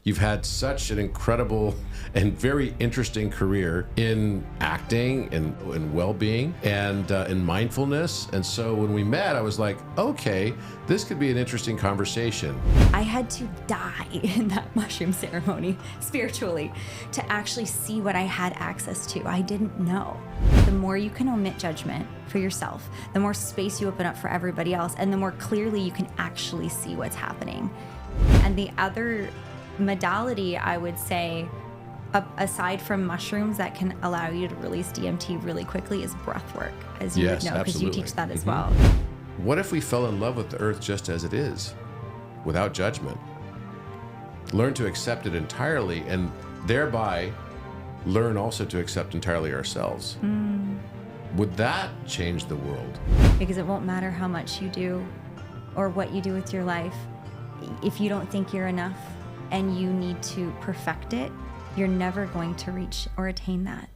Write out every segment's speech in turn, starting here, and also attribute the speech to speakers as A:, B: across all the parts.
A: You've had such an incredible and very interesting career in acting and in well-being and in mindfulness. And so when we met, I was like, okay, this could be an interesting conversation.
B: I had to die in that mushroom ceremony, spiritually, to actually see what I had access to. I didn't know. The more you can omit judgment for yourself, the more space you open up for everybody else, and the more clearly you can actually see what's happening. And the other modality, I would say, aside from mushrooms that can allow you to release DMT really quickly, is breathwork, as you would know, because you teach that as well.
A: What if we fell in love with the earth just as it is, without judgment? Learn to accept it entirely, and thereby learn also to accept entirely ourselves. Would that change the world?
B: Because it won't matter how much you do or what you do with your life. If you don't think you're enough and you need to perfect it, you're never going to reach or attain that.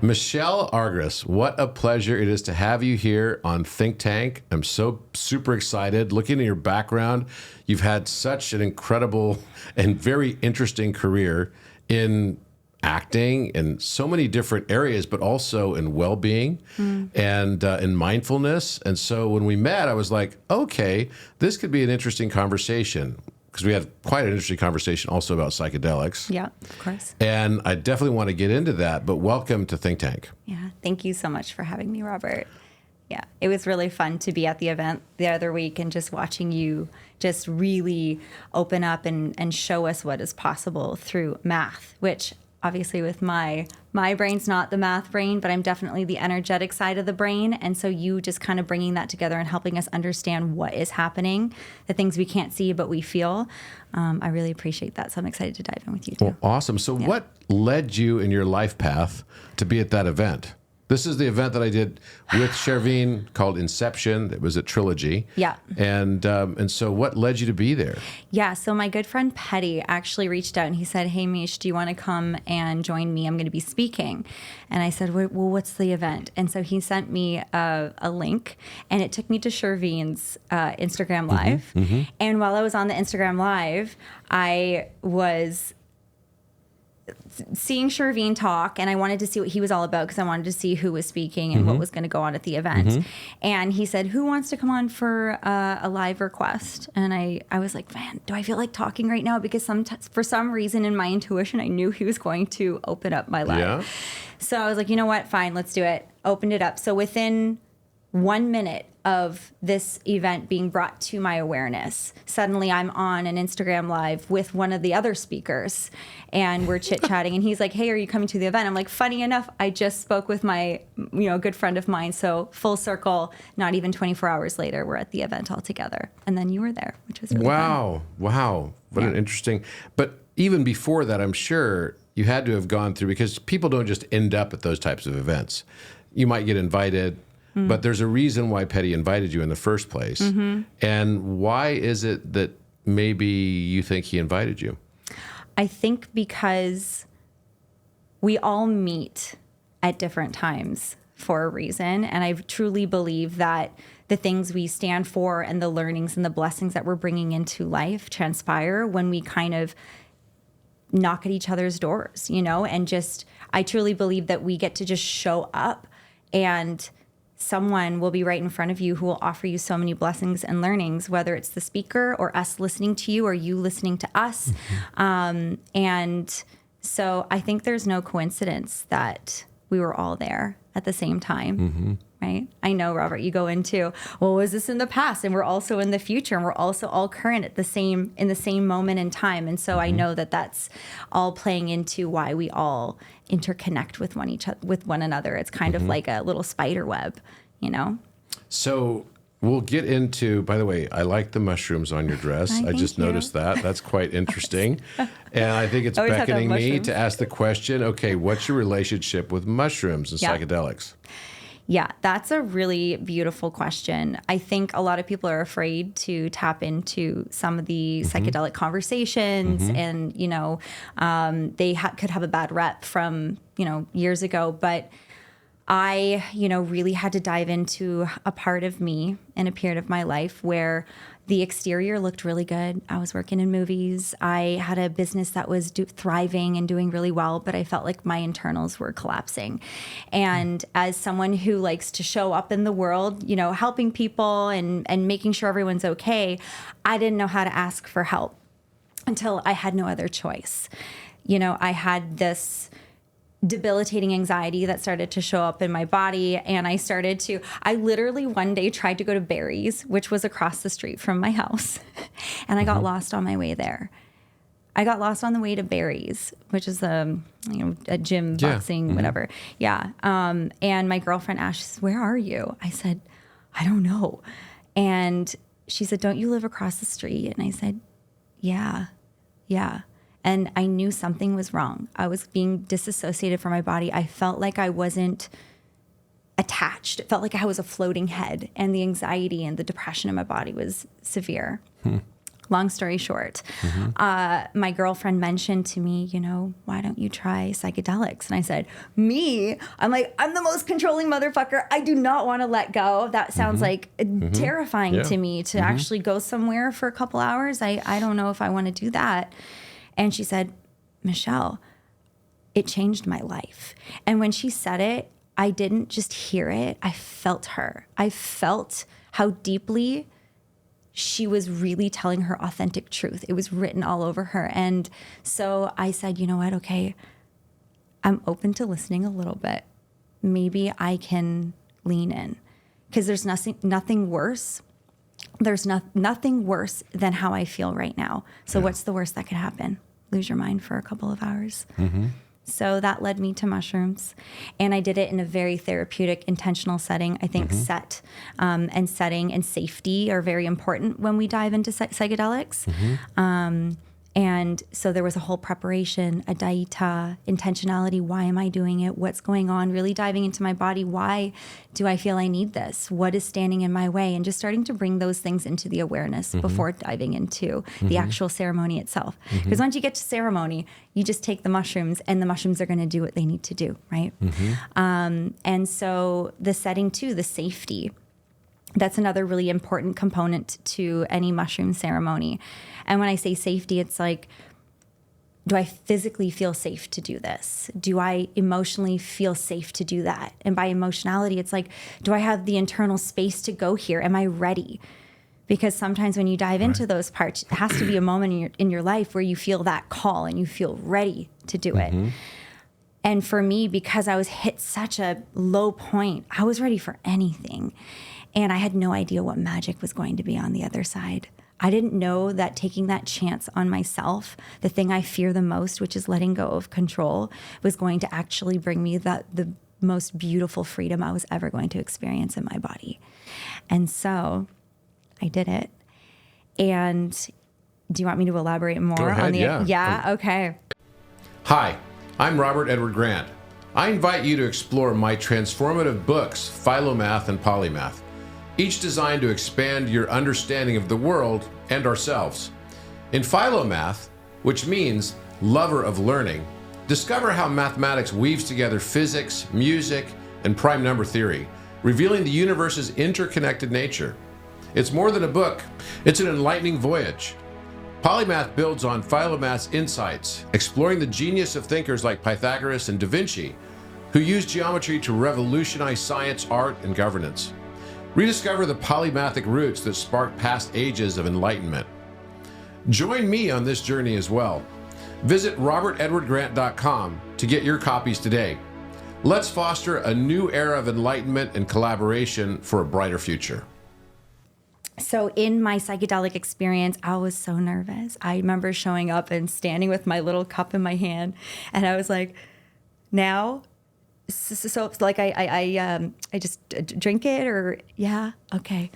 A: Michelle Argyris, what a pleasure it is to have you here on Think Tank. I'm so super excited. Looking at your background, you've had such an incredible and very interesting career in acting in so many different areas, but also in well-being and in mindfulness. And so when we met, I was like, okay, this could be an interesting conversation, because we had quite an interesting conversation also about psychedelics.
B: Yeah, of course.
A: And I definitely want to get into that, but welcome to Think Tank.
B: Yeah, thank you so much for having me, Robert. Yeah, it was really fun to be at the event the other week and just watching you just really open up and show us what is possible through math, which obviously with my brain's not the math brain, but I'm definitely the energetic side of the brain. And so you just kind of bringing that together and helping us understand what is happening, the things we can't see but we feel. I really appreciate that. So I'm excited to dive in with you too.
A: Well, awesome. So what led you in your life path to be at that event? This is the event that I did with Shervine called Inception. It was a trilogy.
B: Yeah.
A: And so what led you to be there?
B: Yeah. So my good friend Petty actually reached out and he said, hey, Mish, do you want to come and join me? I'm going to be speaking. And I said, well, what's the event? And so he sent me a link, and it took me to Shervine's Instagram Live. And while I was on the Instagram Live, I was seeing Shervine talk, and I wanted to see what he was all about because I wanted to see who was speaking and what was going to go on at the event. And he said, who wants to come on for a live request? And I was like, man, do I feel like talking right now? Because for some reason in my intuition, I knew he was going to open up my live.
A: Yeah.
B: So I was like, you know what? Fine, let's do it. Opened it up. So within 1 minute of this event being brought to my awareness, suddenly I'm on an Instagram Live with one of the other speakers, and we're chit-chatting, and he's like, hey, are you coming to the event? I'm like, funny enough, I just spoke with my good friend of mine, so full circle, not even 24 hours later, we're at the event all together. And then you were there, which was really fun.
A: Wow. What an interesting... But even before that, I'm sure you had to have gone through, because people don't just end up at those types of events. You might get invited, but there's a reason why Petty invited you in the first place. And why is it that maybe you think he invited you?
B: I think because we all meet at different times for a reason. And I truly believe that the things we stand for and the learnings and the blessings that we're bringing into life transpire when we kind of knock at each other's doors, and just, I truly believe that we get to just show up, and someone will be right in front of you who will offer you so many blessings and learnings, whether it's the speaker or us listening to you or you listening to us. And so I think there's no coincidence that we were all there at the same time, right? I know, Robert, you go into, well, was this in the past? And we're also in the future, and we're also all current in the same moment in time. And so I know that that's all playing into why we all interconnect with one another. It's kind of like a little spider web, So
A: we'll get into, by the way, I like the mushrooms on your dress. I just noticed that. That's quite interesting. And I think it's beckoning me to ask the question, okay, what's your relationship with mushrooms and psychedelics?
B: Yeah, that's a really beautiful question. I think a lot of people are afraid to tap into some of the psychedelic conversations, and, they could have a bad rep from, years ago. But I, really had to dive into a part of me and a period of my life where the exterior looked really good. I was working in movies. I had a business that was thriving and doing really well, but I felt like my internals were collapsing. And as someone who likes to show up in the world, helping people and making sure everyone's okay, I didn't know how to ask for help until I had no other choice. I had this debilitating anxiety that started to show up in my body. And I literally one day tried to go to Barry's, which was across the street from my house. And I got lost on my way there. I got lost on the way to Barry's, which is a gym, boxing, whatever. Yeah. And my girlfriend Ash says, "Where are you?" I said, "I don't know." And she said, "Don't you live across the street?" And I said, yeah. And I knew something was wrong. I was being disassociated from my body. I felt like I wasn't attached. It felt like I was a floating head, and the anxiety and the depression in my body was severe. Long story short, my girlfriend mentioned to me, "Why don't you try psychedelics?" And I said, "Me? I'm the most controlling motherfucker. I do not want to let go." That sounds like terrifying to me to actually go somewhere for a couple hours. I don't know if I want to do that. And she said, "Michelle, it changed my life." And when she said it, I didn't just hear it. I felt her. I felt how deeply she was really telling her authentic truth. It was written all over her. And so I said, "You know what? Okay, I'm open to listening a little bit. Maybe I can lean in, because there's nothing worse. There's nothing worse than how I feel right now. So what's the worst that could happen? Lose your mind for a couple of hours." So that led me to mushrooms. And I did it in a very therapeutic, intentional setting. I think set and setting and safety are very important when we dive into psychedelics. And so there was a whole preparation, a daita, intentionality. Why am I doing it? What's going on? Really diving into my body. Why do I feel I need this? What is standing in my way? And just starting to bring those things into the awareness before diving into the actual ceremony itself. Because once you get to ceremony, you just take the mushrooms, and the mushrooms are going to do what they need to do, right? And so the setting too, the safety. That's another really important component to any mushroom ceremony. And when I say safety, it's like, do I physically feel safe to do this? Do I emotionally feel safe to do that? And by emotionality, it's like, do I have the internal space to go here? Am I ready? Because sometimes when you dive into those parts, it has to be a moment in your life where you feel that call and you feel ready to do it. And for me, because I was hit such a low point, I was ready for anything. And I had no idea what magic was going to be on the other side. I didn't know that taking that chance on myself, the thing I fear the most, which is letting go of control, was going to actually bring me the most beautiful freedom I was ever going to experience in my body. And so I did it. And do you want me to elaborate more?
A: Go ahead,
B: on the
A: yeah.
B: Okay.
A: Hi, I'm Robert Edward Grant. I invite you to explore my transformative books, Philomath and Polymath, each designed to expand your understanding of the world and ourselves. In Philomath, which means lover of learning, discover how mathematics weaves together physics, music, and prime number theory, revealing the universe's interconnected nature. It's more than a book, it's an enlightening voyage. Polymath builds on Philomath's insights, exploring the genius of thinkers like Pythagoras and Da Vinci, who used geometry to revolutionize science, art, and governance. Rediscover the polymathic roots that sparked past ages of enlightenment. Join me on this journey as well. Visit robertedwardgrant.com to get your copies today. Let's foster a new era of enlightenment and collaboration for a brighter future.
B: So in my psychedelic experience, I was so nervous. I remember showing up and standing with my little cup in my hand, and I was like, now? So it's like I just drink it, or yeah, okay.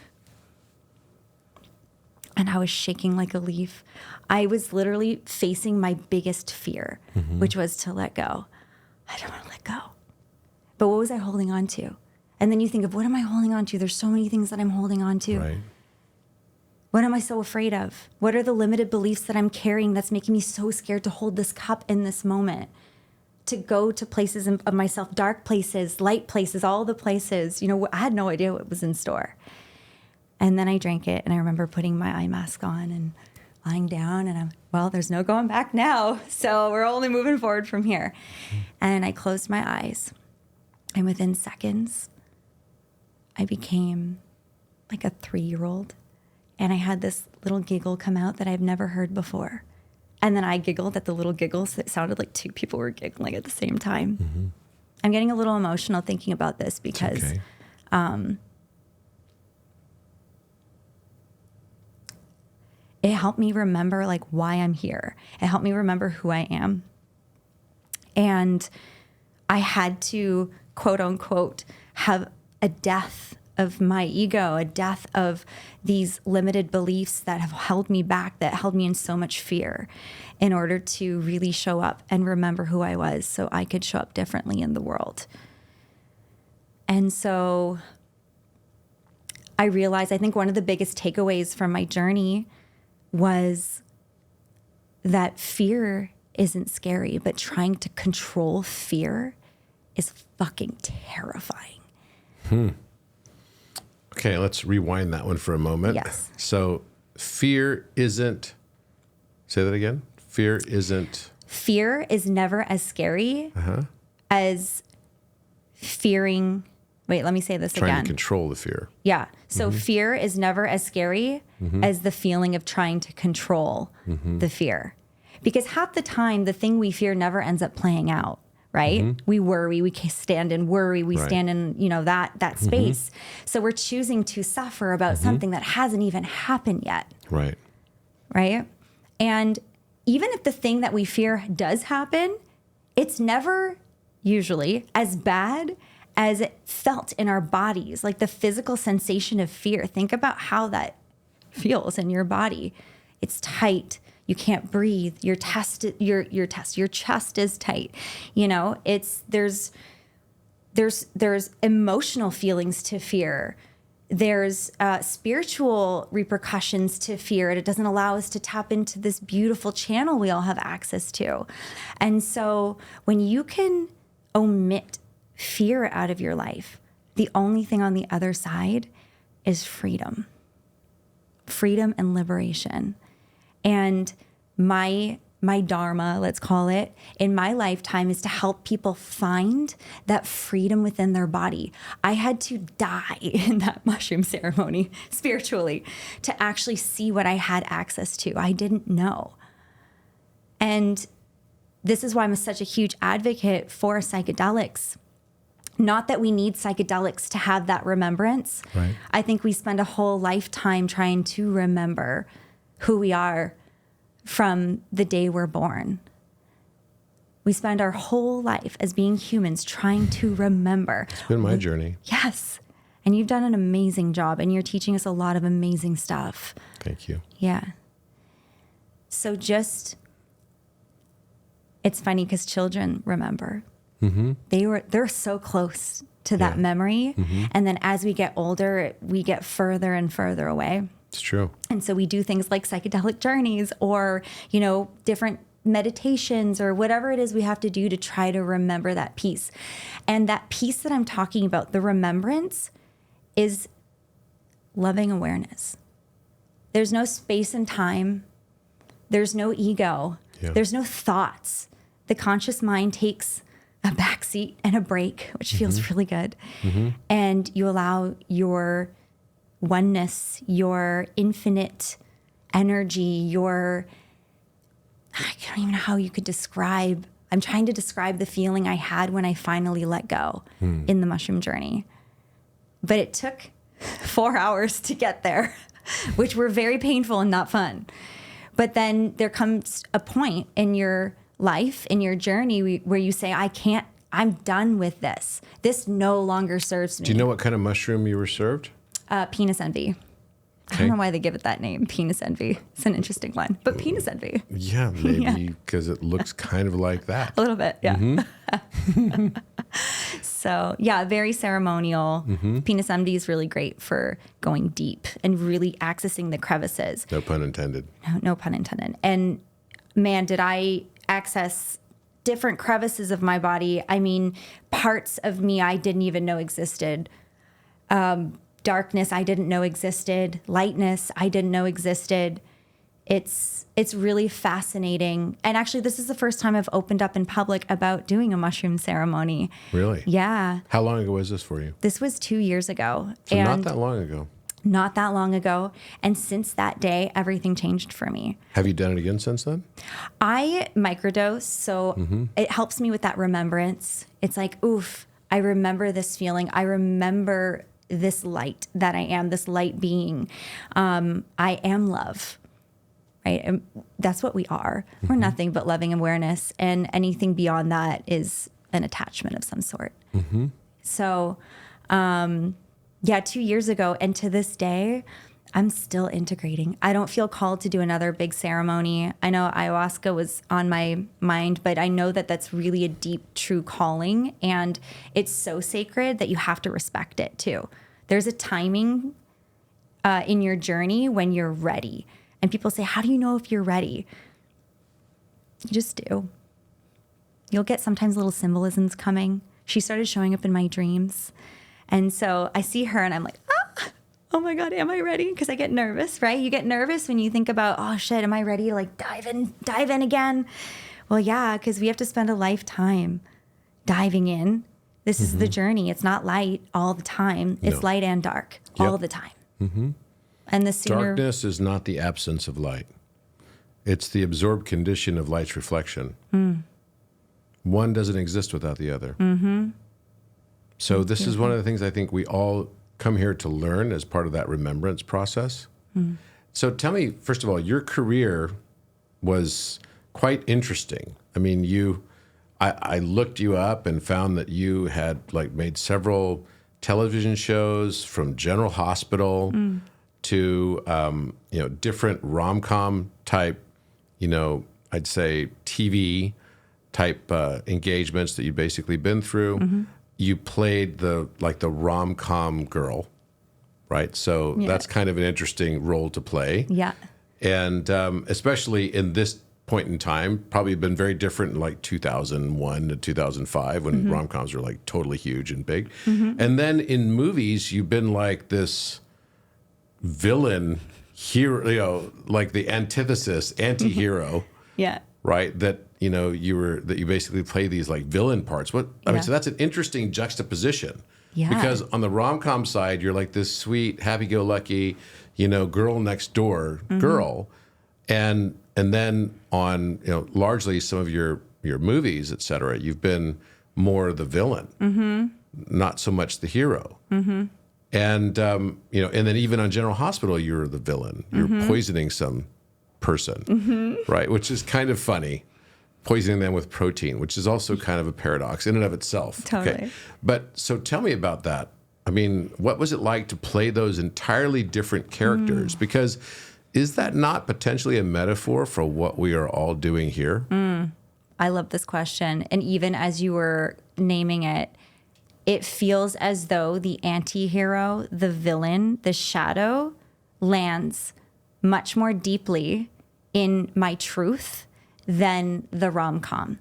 B: And I was shaking like a leaf. I was literally facing my biggest fear, which was to let go. I don't want to let go. But what was I holding on to? And then you think of, what am I holding on to? There's so many things that I'm holding on to.
A: Right.
B: What am I so afraid of? What are the limited beliefs that I'm carrying that's making me so scared to hold this cup in this moment? to go to places of myself, dark places, light places, all the places. You know, I had no idea what was in store. And then I drank it, and I remember putting my eye mask on and lying down, and well, there's no going back now. So we're only moving forward from here. And I closed my eyes, and within seconds, I became like a 3-year-old. And I had this little giggle come out that I've never heard before. And then I giggled at the little giggles. It sounded like 2 people were giggling at the same time. Mm-hmm. I'm getting a little emotional thinking about this because it helped me remember like why I'm here. It helped me remember who I am. And I had to, quote unquote, have a death of my ego, a death of these limited beliefs that have held me back, that held me in so much fear, in order to really show up and remember who I was so I could show up differently in the world. And so I realized, I think one of the biggest takeaways from my journey was that fear isn't scary, but trying to control fear is fucking terrifying.
A: Okay, let's rewind that one for a moment.
B: Yes.
A: So fear isn't, say that again. Fear is never as scary as fearing. Wait, let me say this again. Trying to control the fear.
B: Yeah. So fear is never as scary as the feeling of trying to control the fear. Because half the time, the thing we fear never ends up playing out. Right? We worry, we stand in worry, we stand in, you know, that space. So we're choosing to suffer about something that hasn't even happened yet.
A: Right.
B: Right? And even if the thing that we fear does happen, it's never usually as bad as it felt in our bodies, like the physical sensation of fear. Think about how that feels in your body. It's tight. You can't breathe. Your chest is tight. You know, there's emotional feelings to fear. There's spiritual repercussions to fear. It doesn't allow us to tap into this beautiful channel we all have access to. And so when you can omit fear out of your life, the only thing on the other side is freedom and liberation. And my dharma, let's call it, in my lifetime is to help people find that freedom within their body. I had to die in that mushroom ceremony spiritually to actually see what I had access to. I didn't know. And this is why I'm such a huge advocate for psychedelics. Not that we need psychedelics to have that remembrance.
A: Right.
B: I think we spend a whole lifetime trying to remember who we are from the day we're born. We spend our whole life as being humans trying to remember.
A: It's been my journey.
B: Yes. And you've done an amazing job, and you're teaching us a lot of amazing stuff.
A: Thank you.
B: Yeah. So it's funny because children remember. They're so close to that memory. And then as we get older, we get further and further away.
A: It's true.
B: And so we do things like psychedelic journeys or, you know, different meditations or whatever it is we have to do to try to remember that piece. And that piece that I'm talking about, the remembrance, is loving awareness. There's no space and time. There's no ego.
A: Yeah.
B: There's no thoughts. The conscious mind takes a backseat and a break, which feels really good. And you allow your oneness, your infinite energy, I don't even know how you could describe. I'm trying to describe the feeling I had when I finally let go in the mushroom journey. But it took 4 hours to get there, which were very painful and not fun. But then there comes a point in your life, in your journey, where you say, I'm done with this. This no longer serves me.
A: Do you know what kind of mushroom you were served?
B: Penis envy. I don't know why they give it that name, penis envy. It's an interesting one, but penis envy.
A: Yeah, maybe because it looks kind of like that.
B: A little bit, yeah. So, yeah, very ceremonial. Penis envy is really great for going deep and really accessing the crevices.
A: No pun intended.
B: No pun intended. And man, did I access different crevices of my body. I mean, parts of me I didn't even know existed. Darkness I didn't know existed. Lightness I didn't know existed. It's really fascinating. And actually, this is the first time I've opened up in public about doing a mushroom ceremony.
A: Really?
B: Yeah.
A: How long ago was this for you?
B: This was 2 years ago.
A: So not that long ago.
B: Not that long ago. And since that day, everything changed for me.
A: Have you done it again since then?
B: I microdose, so it helps me with that remembrance. It's like, oof, I remember this feeling. I remember this light that I am, this light being. I am love, right? And that's what we are. We're nothing but loving awareness. And anything beyond that is an attachment of some sort. So, yeah, 2 years ago. And to this day, I'm still integrating. I don't feel called to do another big ceremony. I know ayahuasca was on my mind, but I know that that's really a deep, true calling. And it's so sacred that you have to respect it too. There's a timing in your journey when you're ready. And people say, how do you know if you're ready? You just do. You'll get sometimes little symbolisms coming. She started showing up in my dreams. And so I see her and I'm like, oh my God, am I ready? Because I get nervous, right? You get nervous when you think about, oh shit, am I ready to like dive in again? Well, yeah, because we have to spend a lifetime diving in. This is the journey. It's not light all the time. It's light and dark all the time. And the sooner...
A: Darkness is not the absence of light. It's the absorbed condition of light's reflection. One doesn't exist without the other. So this is one of the things I think we all come here to learn as part of that remembrance process. So tell me, first of all, your career was quite interesting. I mean, I looked you up and found that you had like made several television shows, from General Hospital to different rom-com type, I'd say TV type engagements that you've basically been through. You played the rom-com girl, right? So that's kind of an interesting role to play.
B: Yeah.
A: And especially in this point in time, probably been very different in like 2001 to 2005 when rom-coms were like totally huge and big. And then in movies, you've been like this villain hero, like the antithesis, anti-hero.
B: Yeah.
A: Right? That you basically play these like villain parts. I mean, so that's an interesting juxtaposition. Yeah. Because on the rom-com side, you're like this sweet, happy-go-lucky, girl next door girl, and then on largely some of your movies, et cetera, you've been more the villain, not so much the hero. And and then even on General Hospital, you're the villain. You're poisoning some person, right? Which is kind of funny. Poisoning them with protein, which is also kind of a paradox in and of itself.
B: Totally.
A: Okay. But so tell me about that. I mean, what was it like to play those entirely different characters? Because is that not potentially a metaphor for what we are all doing here?
B: I love this question. And even as you were naming it, it feels as though the anti-hero, the villain, the shadow lands much more deeply in my truth than the rom-com.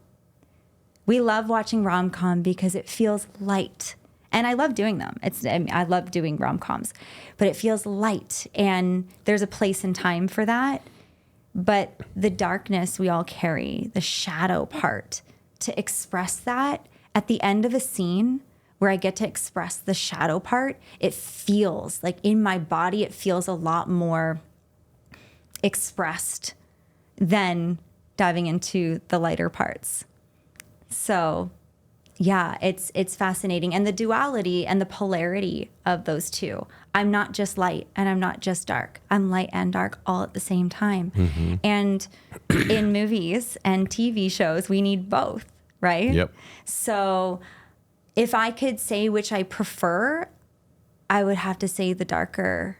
B: We love watching rom-com because it feels light. And I love doing them. I love doing rom-coms, but it feels light and there's a place and time for that. But the darkness we all carry, the shadow part, to express that at the end of a scene where I get to express the shadow part, it feels like in my body, it feels a lot more expressed than diving into the lighter parts. So yeah, it's fascinating. And the duality and the polarity of those two. I'm not just light and I'm not just dark. I'm light and dark all at the same time. And in movies and TV shows, we need both, right?
A: Yep.
B: So if I could say which I prefer, I would have to say the darker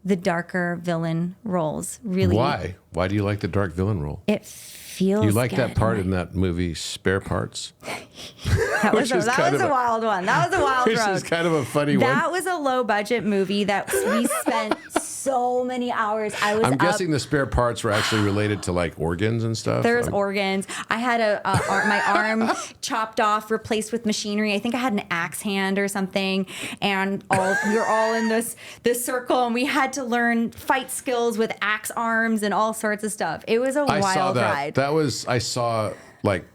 B: villain roles. Really.
A: Why? Why do you like the dark villain role?
B: It feels
A: You like
B: good.
A: that part in that movie, Spare Parts?
B: That was a wild one. That was a wild
A: Which
B: road.
A: is kind of a funny one.
B: That was a low budget movie that we spent so many hours.
A: I'm guessing the spare parts were actually related to like organs and stuff.
B: There's organs. I had my arm chopped off, replaced with machinery. I think I had an axe hand or something. And we were all in this circle, and we had to learn fight skills with axe arms and all sorts of stuff. It was a wild ride.
A: I saw like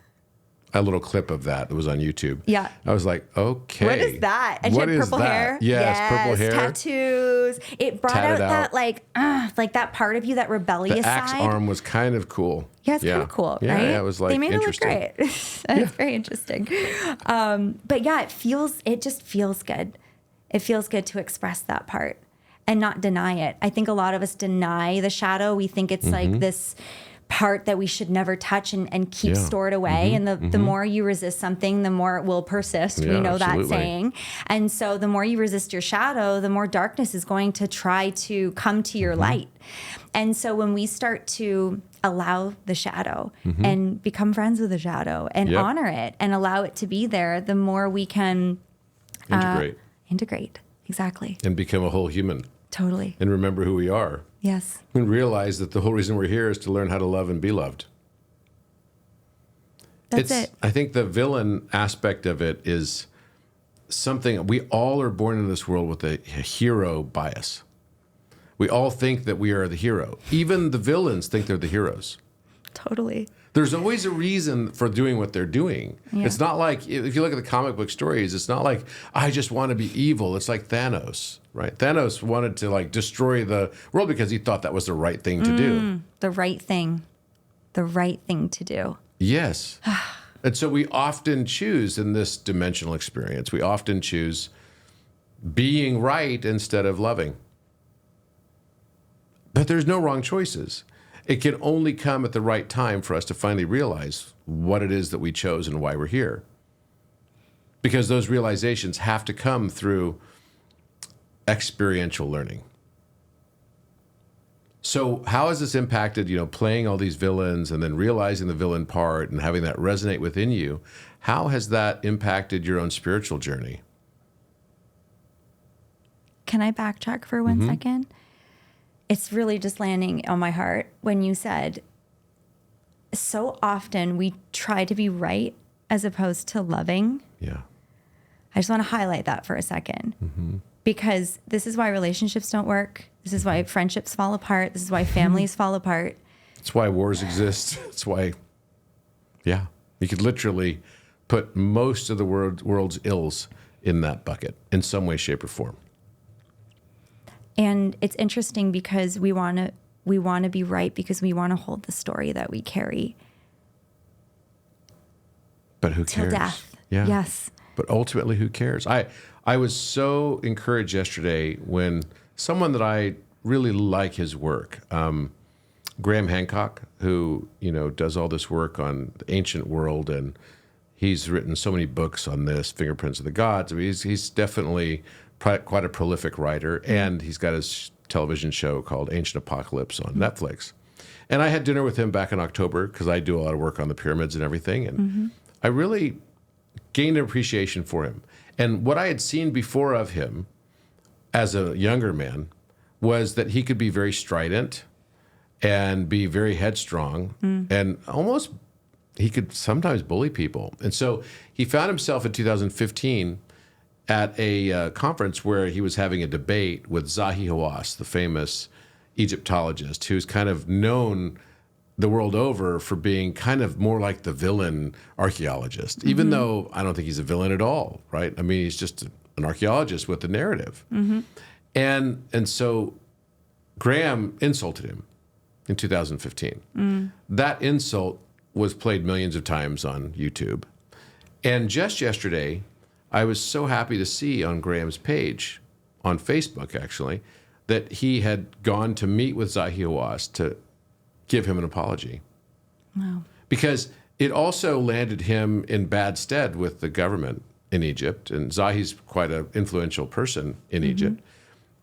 A: a little clip of that. It was on YouTube.
B: Yeah.
A: I was like, okay.
B: What is that? And she had purple hair.
A: Yes, purple hair.
B: Tattoos. It brought out that like that part of you, that rebellious
A: the axe
B: side.
A: arm was kind of cool.
B: Yeah, it's kind of cool,
A: yeah,
B: right?
A: Yeah, it was like
B: they made
A: interesting.
B: it look great. It's very interesting. But yeah, it just feels good. It feels good to express that part and not deny it. I think a lot of us deny the shadow. We think it's like this part that we should never touch and keep stored away. And the more you resist something, the more it will persist.
A: Yeah,
B: we know
A: absolutely.
B: that saying. And so the more you resist your shadow, the more darkness is going to try to come to your light. And so when we start to allow the shadow and become friends with the shadow and honor it and allow it to be there, the more we can integrate. Exactly.
A: And become a whole human.
B: Totally.
A: And remember who we are.
B: Yes.
A: And realize that the whole reason we're here is to learn how to love and be loved.
B: That's it.
A: I think the villain aspect of it is something, we all are born into this world with a hero bias. We all think that we are the hero. Even the villains think they're the heroes.
B: Totally.
A: There's always a reason for doing what they're doing. Yeah. It's not like, if you look at the comic book stories, it's not like, I just want to be evil. It's like Thanos, right? Thanos wanted to like destroy the world because he thought that was the right thing to do.
B: The right thing. The right thing to do.
A: Yes. And so we often choose in this dimensional experience, we often choose being right instead of loving. But there's no wrong choices. It can only come at the right time for us to finally realize what it is that we chose and why we're here. Because those realizations have to come through experiential learning. So how has this impacted, playing all these villains and then realizing the villain part and having that resonate within you? How has that impacted your own spiritual journey?
B: Can I backtrack for 1 second? It's really just landing on my heart when you said, so often we try to be right as opposed to loving.
A: Yeah.
B: I just want to highlight that for a second because this is why relationships don't work. This is why friendships fall apart. This is why families fall apart.
A: It's why wars exist. It's why, you could literally put most of the world's ills in that bucket in some way, shape, or form.
B: And it's interesting because we want to be right because we want to hold the story that we carry.
A: But who cares?
B: Till death.
A: Yeah.
B: Yes.
A: But ultimately, who cares? I was so encouraged yesterday when someone that I really like his work, Graham Hancock, who does all this work on the ancient world, and he's written so many books on this, Fingerprints of the Gods. I mean, he's definitely quite a prolific writer, and he's got his television show called Ancient Apocalypse on Netflix. And I had dinner with him back in October because I do a lot of work on the pyramids and everything, and I really gained an appreciation for him. And what I had seen before of him as a younger man was that he could be very strident and be very headstrong, and almost he could sometimes bully people. And so he found himself in 2015 at a conference where he was having a debate with Zahi Hawass, the famous Egyptologist, who's kind of known the world over for being kind of more like the villain archaeologist, even though I don't think he's a villain at all, right? I mean, he's just an archaeologist with a narrative. And so Graham insulted him in 2015. That insult was played millions of times on YouTube. And just yesterday, I was so happy to see on Graham's page, on Facebook actually, that he had gone to meet with Zahi Hawass to give him an apology.
B: Wow.
A: Because it also landed him in bad stead with the government in Egypt, and Zahi's quite an influential person in Egypt.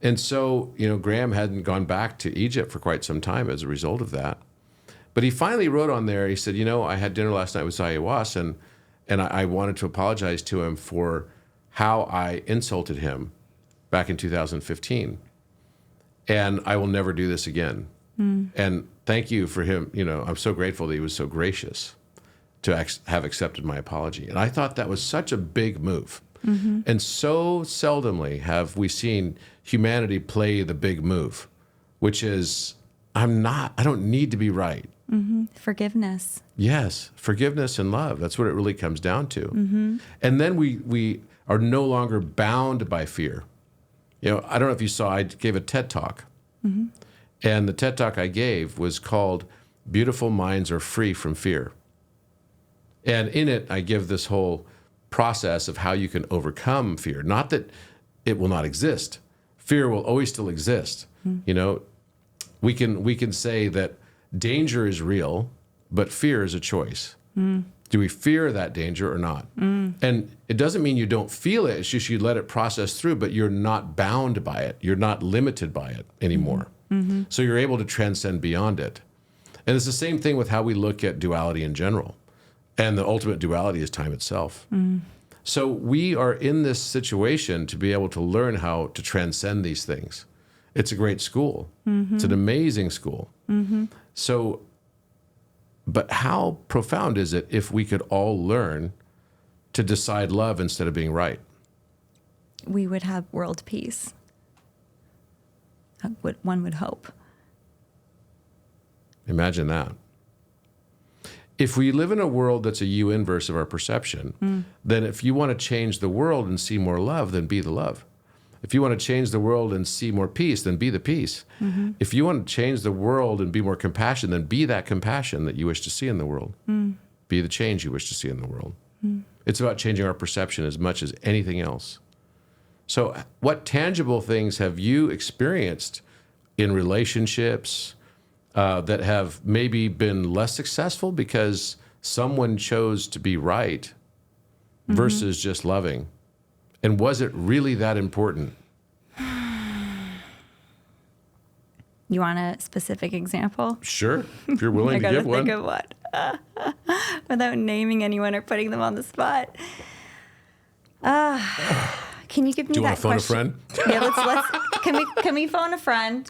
A: And so, Graham hadn't gone back to Egypt for quite some time as a result of that. But he finally wrote on there, he said, I had dinner last night with Ayahuasca, and I wanted to apologize to him for how I insulted him back in 2015. And I will never do this again. And thank you for him. I'm so grateful that he was so gracious to have accepted my apology. And I thought that was such a big move. And so seldomly have we seen humanity play the big move, which is, I don't need to be right.
B: Forgiveness.
A: Yes, forgiveness and love. That's what it really comes down to. And then we are no longer bound by fear. I don't know if you saw, I gave a TED Talk. And the TED Talk I gave was called Beautiful Minds Are Free from Fear. And in it, I give this whole process of how you can overcome fear. Not that it will not exist. Fear will always still exist. We can say that danger is real, but fear is a choice. Do we fear that danger or not? And it doesn't mean you don't feel it. It's just you let it process through, but you're not bound by it. You're not limited by it anymore. So you're able to transcend beyond it. And it's the same thing with how we look at duality in general. And the ultimate duality is time itself. So we are in this situation to be able to learn how to transcend these things. It's a great school. It's an amazing school. So, but how profound is it if we could all learn to decide love instead of being right?
B: We would have world peace. One would hope.
A: Imagine that. If we live in a world that's a U inverse of our perception, then if you want to change the world and see more love, then be the love. If you want to change the world and see more peace, then be the peace. If you want to change the world and be more compassion, then be that compassion that you wish to see in the world. Be the change you wish to see in the world. It's about changing our perception as much as anything else. So what tangible things have you experienced in relationships that have maybe been less successful because someone chose to be right versus just loving? And was it really that important?
B: You want a specific example?
A: Sure, if you're willing to give one.
B: I gotta think of one without naming anyone or putting them on the spot. Can you give me that question?
A: Do you want to phone a friend?
B: Yeah, can we phone a friend?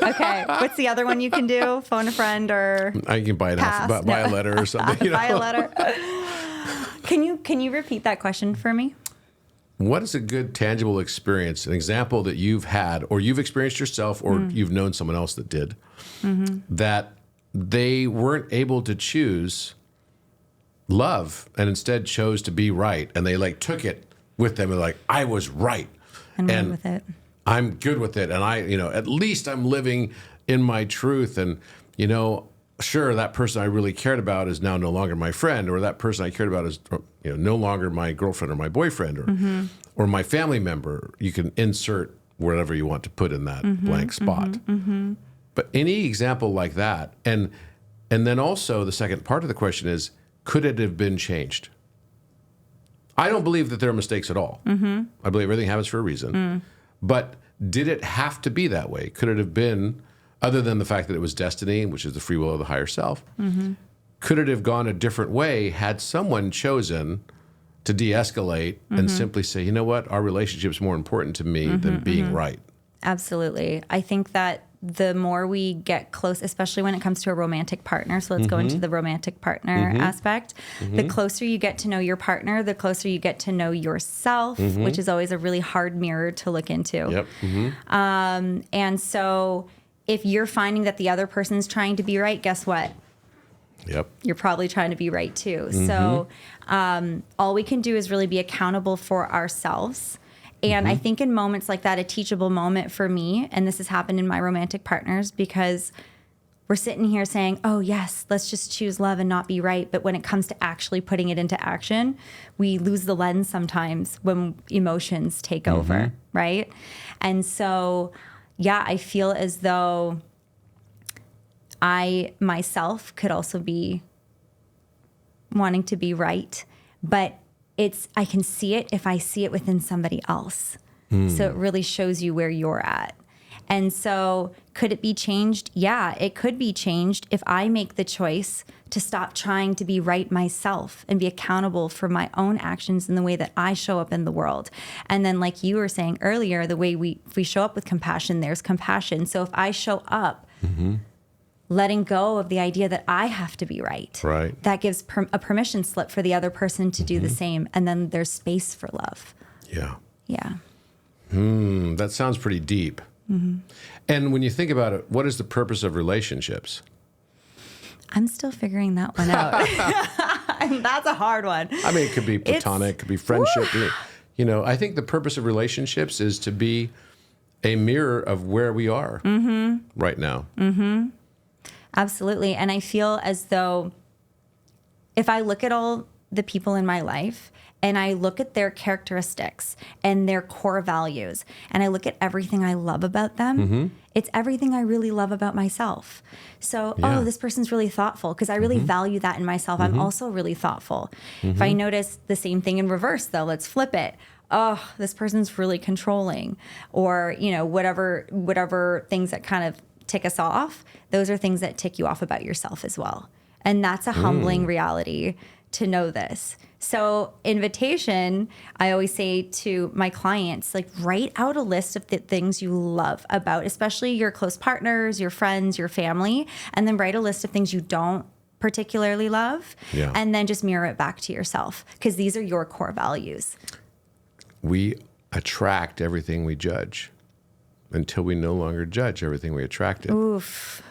B: Okay. What's the other one you can do? Phone a friend or
A: I can buy a letter or something.
B: Buy a letter. Can you repeat that question for me?
A: What is a good tangible experience, an example that you've had or you've experienced yourself or you've known someone else that did, that they weren't able to choose love and instead chose to be right, and they took it with them and I was right.
B: And I'm with it.
A: I'm good with it. And at least I'm living in my truth. And, sure, that person I really cared about is now no longer my friend, or that person I cared about is, no longer my girlfriend or my boyfriend or my family member. You can insert whatever you want to put in that blank spot. But any example like that, and then also the second part of the question is, could it have been changed? I don't believe that there are mistakes at all. I believe everything happens for a reason. But did it have to be that way? Could it have been, other than the fact that it was destiny, which is the free will of the higher self, could it have gone a different way had someone chosen to de-escalate and simply say, you know what, our relationship's more important to me than being right?
B: Absolutely. I think that the more we get close, especially when it comes to a romantic partner, so let's go into the romantic partner aspect, the closer you get to know your partner, the closer you get to know yourself, which is always a really hard mirror to look into. And so if you're finding that the other person's trying to be right, guess what? You're probably trying to be right too. So all we can do is really be accountable for ourselves. And I think in moments like that, a teachable moment for me, and this has happened in my romantic partners, because we're sitting here saying, oh, yes, let's just choose love and not be right. But when it comes to actually putting it into action, we lose the lens sometimes when emotions take over, right? And so, yeah, I feel as though I myself could also be wanting to be right, but I can see it if I see it within somebody else. So it really shows you where you're at. And so could it be changed? Yeah, it could be changed if I make the choice to stop trying to be right myself and be accountable for my own actions in the way that I show up in the world. And then, like you were saying earlier, the way if we show up with compassion, there's compassion. So if I show up letting go of the idea that I have to be right, that gives a permission slip for the other person to do the same. And then there's space for love.
A: Yeah.
B: Yeah.
A: That sounds pretty deep. And when you think about it, what is the purpose of relationships?
B: I'm still figuring that one out. That's a hard one.
A: I mean, it could be platonic, it could be friendship. You know, I think the purpose of relationships is to be a mirror of where we are right now.
B: Absolutely. And I feel as though if I look at all the people in my life and I look at their characteristics and their core values, and I look at everything I love about them, it's everything I really love about myself. So, oh, this person's really thoughtful because I really value that in myself. I'm also really thoughtful. If I notice the same thing in reverse, though, let's flip it. Oh, this person's really controlling, or, you know, whatever things that kind of tick us off, those are things that tick you off about yourself as well. And that's a humbling reality to know this. So invitation, I always say to my clients, like, write out a list of the things you love about, especially your close partners, your friends, your family, and then write a list of things you don't particularly love, and then just mirror it back to yourself, because these are your core values.
A: We attract everything we judge until we no longer judge everything we attracted.
B: Oof.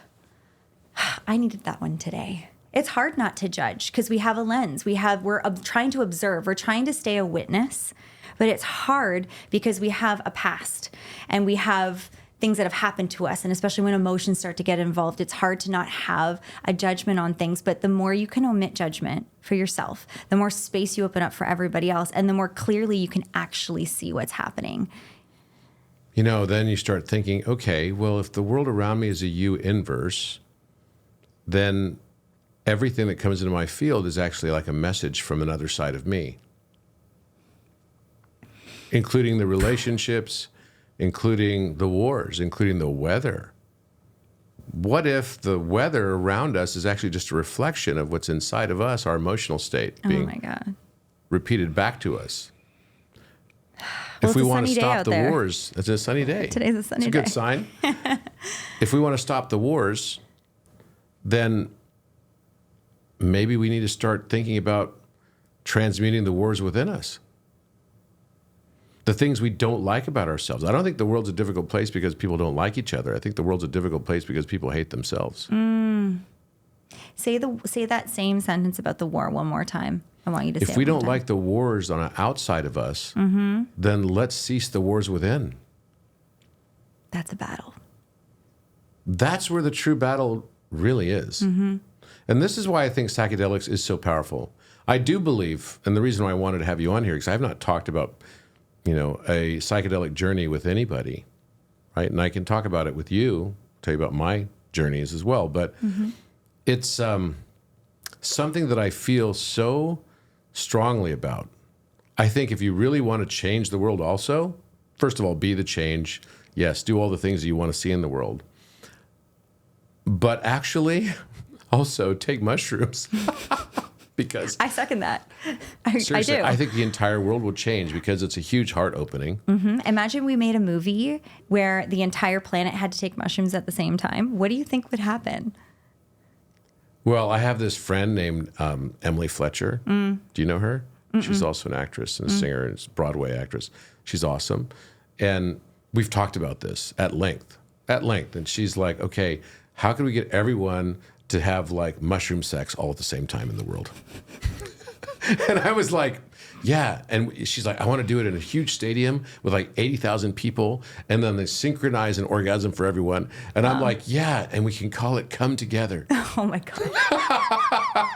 B: I needed that one today. It's hard not to judge because we have a lens. We're trying to observe. We're trying to stay a witness, but it's hard because we have a past and we have things that have happened to us. And especially when emotions start to get involved, it's hard to not have a judgment on things. But the more you can omit judgment for yourself, the more space you open up for everybody else, and the more clearly you can actually see what's happening.
A: You know, then you start thinking, okay, well, if the world around me is a U inverse, then everything that comes into my field is actually like a message from another side of me, including the relationships, including the wars, including the weather. What if the weather around us is actually just a reflection of what's inside of us, our emotional state being repeated back to us?
B: Well,
A: if we want to stop the wars, it's a sunny day.
B: Today's a sunny day.
A: It's a good sign. If we want to stop the wars, then maybe we need to start thinking about transmuting the wars within us. The things we don't like about ourselves. I don't think the world's a difficult place because people don't like each other. I think the world's a difficult place because people hate themselves.
B: Say that same sentence about the war one more time. I want you to say it.
A: If we don't like the wars on the outside of us, then let's cease the wars within.
B: That's a battle.
A: That's where the true battle really is. And this is why I think psychedelics is so powerful. I do believe, and the reason why I wanted to have you on here, because I've not talked about, you know, a psychedelic journey with anybody, right? And I can talk about it with you, tell you about my journeys as well. But it's something that I feel so strongly about. I think if you really want to change the world also, first of all, be the change. Yes, do all the things that you want to see in the world. But actually, also take mushrooms. Because
B: I second that.
A: Seriously,
B: I do.
A: I think the entire world will change because it's a huge heart opening.
B: Imagine we made a movie where the entire planet had to take mushrooms at the same time. What do you think would happen?
A: Well, I have this friend named Emily Fletcher. Do you know her? She's also an actress and a singer and a Broadway actress. She's awesome. And we've talked about this at length. And she's like, okay, how can we get everyone to have like mushroom sex all at the same time in the world? And I was like, yeah. And she's like, I want to do it in a huge stadium with like 80,000 people. And then they synchronize an orgasm for everyone. And I'm like, yeah. And we can call it Come Together.
B: Oh my God.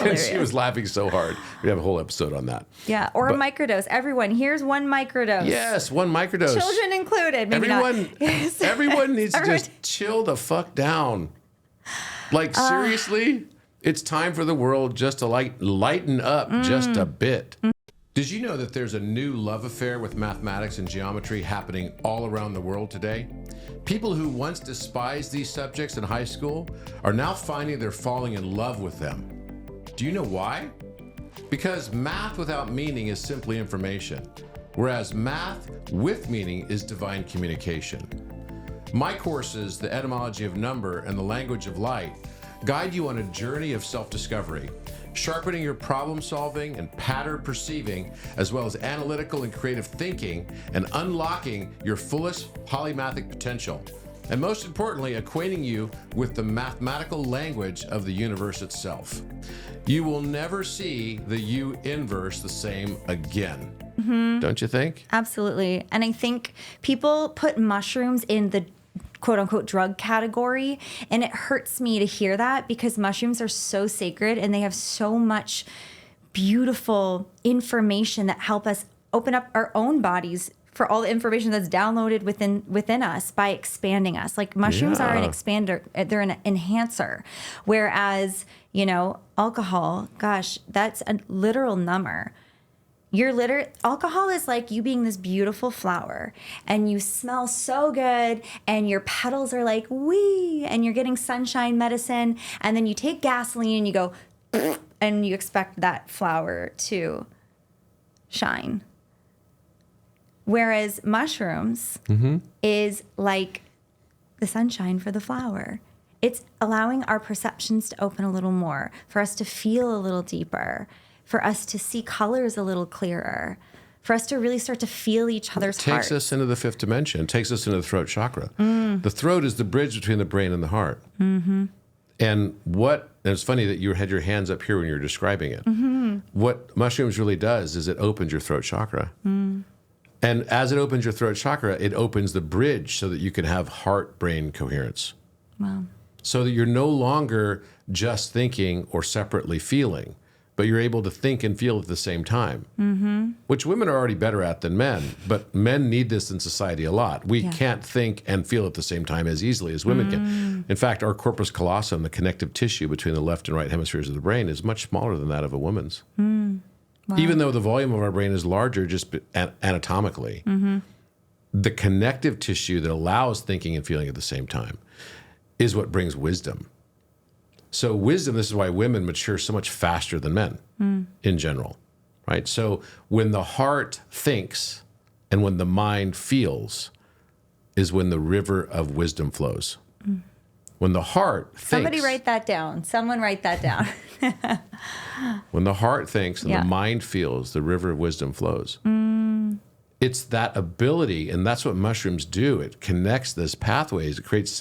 A: And she was laughing so hard. We have a whole episode on that.
B: Yeah. Or a microdose. Everyone, here's one microdose.
A: Yes, one microdose.
B: Children included. Maybe
A: everyone needs to just chill the fuck down. Like, seriously, it's time for the world just to lighten up just a bit. Did you know that there's a new love affair with mathematics and geometry happening all around the world today? People who once despised these subjects in high school are now finding they're falling in love with them. Do you know why? Because math without meaning is simply information, whereas math with meaning is divine communication. My courses, The Etymology of Number and The Language of Light, guide you on a journey of self-discovery, sharpening your problem solving and pattern perceiving, as well as analytical and creative thinking, and unlocking your fullest polymathic potential. And most importantly, acquainting you with the mathematical language of the universe itself. You will never see the U inverse the same again. Don't you think?
B: Absolutely. And I think people put mushrooms in the quote unquote drug category. And it hurts me to hear that because mushrooms are so sacred and they have so much beautiful information that help us open up our own bodies for all the information that's downloaded within us by expanding us. Like mushrooms are an expander, they're an enhancer. Whereas, alcohol, gosh, that's a literal number. Alcohol is like you being this beautiful flower and you smell so good and your petals are like, wee, and you're getting sunshine medicine. And then you take gasoline and you go, and you expect that flower to shine. Whereas mushrooms is like the sunshine for the flower. It's allowing our perceptions to open a little more, for us to feel a little deeper, for us to see colors a little clearer, for us to really start to feel each other's hearts.
A: Takes us into the fifth dimension. It takes us into the throat chakra. The throat is the bridge between the brain and the heart. And it's funny that you had your hands up here when you were describing it. What mushrooms really does is it opens your throat chakra. And as it opens your throat chakra, it opens the bridge so that you can have heart-brain coherence.
B: Wow.
A: So that you're no longer just thinking or separately feeling, but you're able to think and feel at the same time, which women are already better at than men, but men need this in society a lot. We can't think and feel at the same time as easily as women can. In fact, our corpus callosum, the connective tissue between the left and right hemispheres of the brain, is much smaller than that of a woman's. Wow. Even though the volume of our brain is larger just anatomically, the connective tissue that allows thinking and feeling at the same time is what brings wisdom. So wisdom, this is why women mature so much faster than men in general, right? So when the heart thinks and when the mind feels is when the river of wisdom flows. When the heart thinks...
B: Somebody write that down. Someone write that down.
A: When the heart thinks and the mind feels, the river of wisdom flows. It's that ability, and that's what mushrooms do. It connects those pathways. It creates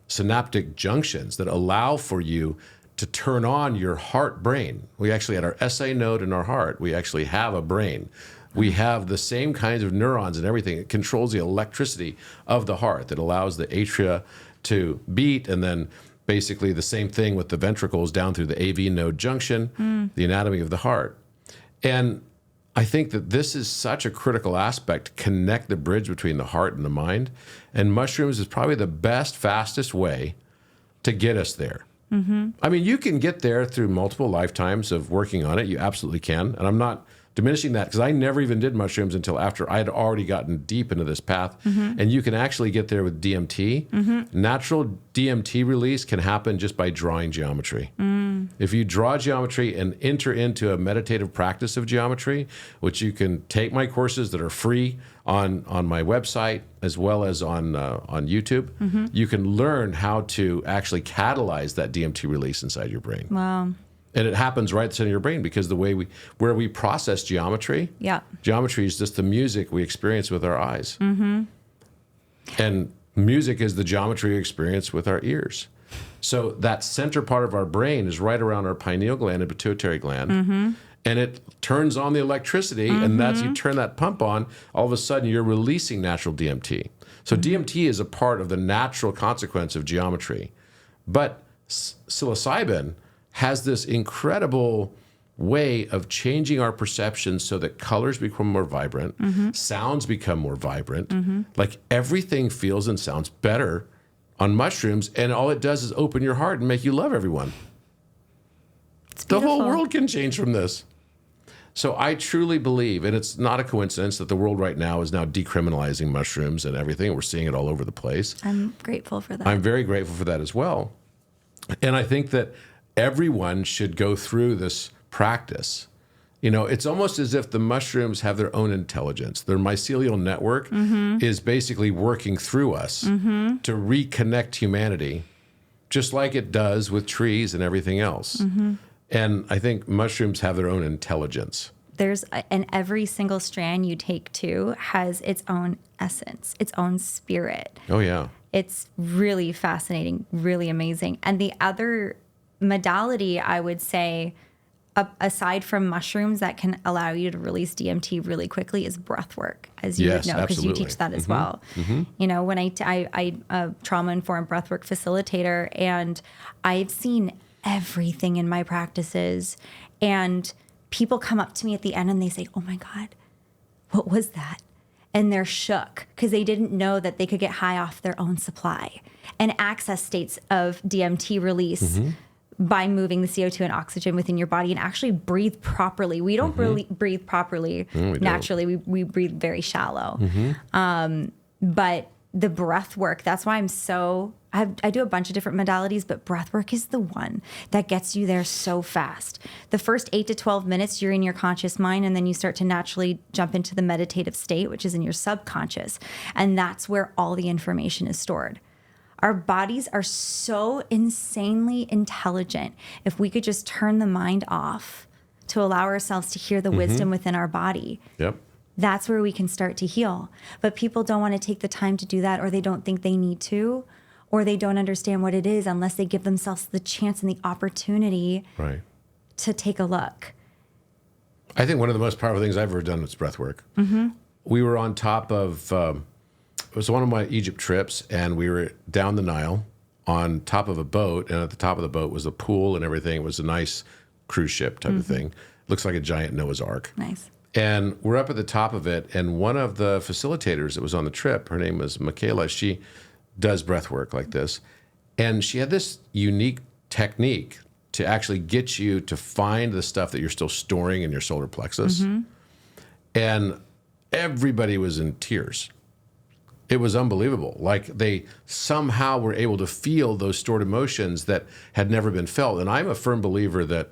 A: synaptic junctions that allow for you to turn on your heart brain. We actually, at our SA node in our heart, we actually have a brain. We have the same kinds of neurons and everything. It controls the electricity of the heart that allows the atria to beat, and then basically the same thing with the ventricles down through the AV node junction, the anatomy of the heart. And I think that this is such a critical aspect to connect the bridge between the heart and the mind. And mushrooms is probably the best, fastest way to get us there. I mean, you can get there through multiple lifetimes of working on it. You absolutely can. And I'm not diminishing that because I never even did mushrooms until after I had already gotten deep into this path. And you can actually get there with DMT. Natural DMT release can happen just by drawing geometry. If you draw geometry and enter into a meditative practice of geometry, which you can take my courses that are free on my website as well as on YouTube, you can learn how to actually catalyze that DMT release inside your brain.
B: Wow.
A: And it happens right in the center of your brain because the way where we process geometry, geometry is just the music we experience with our eyes. And music is the geometry we experience with our ears. So that center part of our brain is right around our pineal gland and pituitary gland. And it turns on the electricity, and that's, you turn that pump on, all of a sudden you're releasing natural DMT. So DMT is a part of the natural consequence of geometry. But psilocybin has this incredible way of changing our perceptions so that colors become more vibrant, sounds become more vibrant. Like everything feels and sounds better on mushrooms, and all it does is open your heart and make you love everyone. The whole world can change from this. So I truly believe, and it's not a coincidence that the world right now is now decriminalizing mushrooms and everything. We're seeing it all over the place.
B: I'm grateful for that.
A: I'm very grateful for that as well. And I think that everyone should go through this practice. You know, it's almost as if the mushrooms have their own intelligence. Their mycelial network is basically working through us to reconnect humanity, just like it does with trees and everything else. And I think mushrooms have their own intelligence.
B: And every single strand you take too has its own essence, its own spirit.
A: Oh, yeah.
B: It's really fascinating, really amazing. And the other modality, I would say, aside from mushrooms that can allow you to release DMT really quickly, is breathwork, as you would know, because you teach that as well. You know, when I'm a trauma-informed breathwork facilitator, and I've seen everything in my practices, and people come up to me at the end and they say, "Oh my God, what was that?" And they're shook because they didn't know that they could get high off their own supply and access states of DMT release by moving the CO2 and oxygen within your body and actually breathe properly. We don't really breathe properly naturally. We breathe very shallow. But the breath work, that's why I do a bunch of different modalities, but breath work is the one that gets you there so fast. The first 8 to 12 minutes, you're in your conscious mind, and then you start to naturally jump into the meditative state, which is in your subconscious. And that's where all the information is stored. Our bodies are so insanely intelligent. If we could just turn the mind off to allow ourselves to hear the wisdom within our body.
A: Yep.
B: That's where we can start to heal. But people don't want to take the time to do that, or they don't think they need to, or they don't understand what it is unless they give themselves the chance and the opportunity to take a look.
A: I think one of the most powerful things I've ever done was breath work. We were on top of, it was one of my Egypt trips, and we were down the Nile on top of a boat, and at the top of the boat was a pool and everything. It was a nice cruise ship type of thing. Looks like a giant Noah's Ark.
B: Nice.
A: And we're up at the top of it, and one of the facilitators that was on the trip, her name was Michaela, she does breath work like this. And she had this unique technique to actually get you to find the stuff that you're still storing in your solar plexus. And everybody was in tears. It was unbelievable. Like they somehow were able to feel those stored emotions that had never been felt. And I'm a firm believer that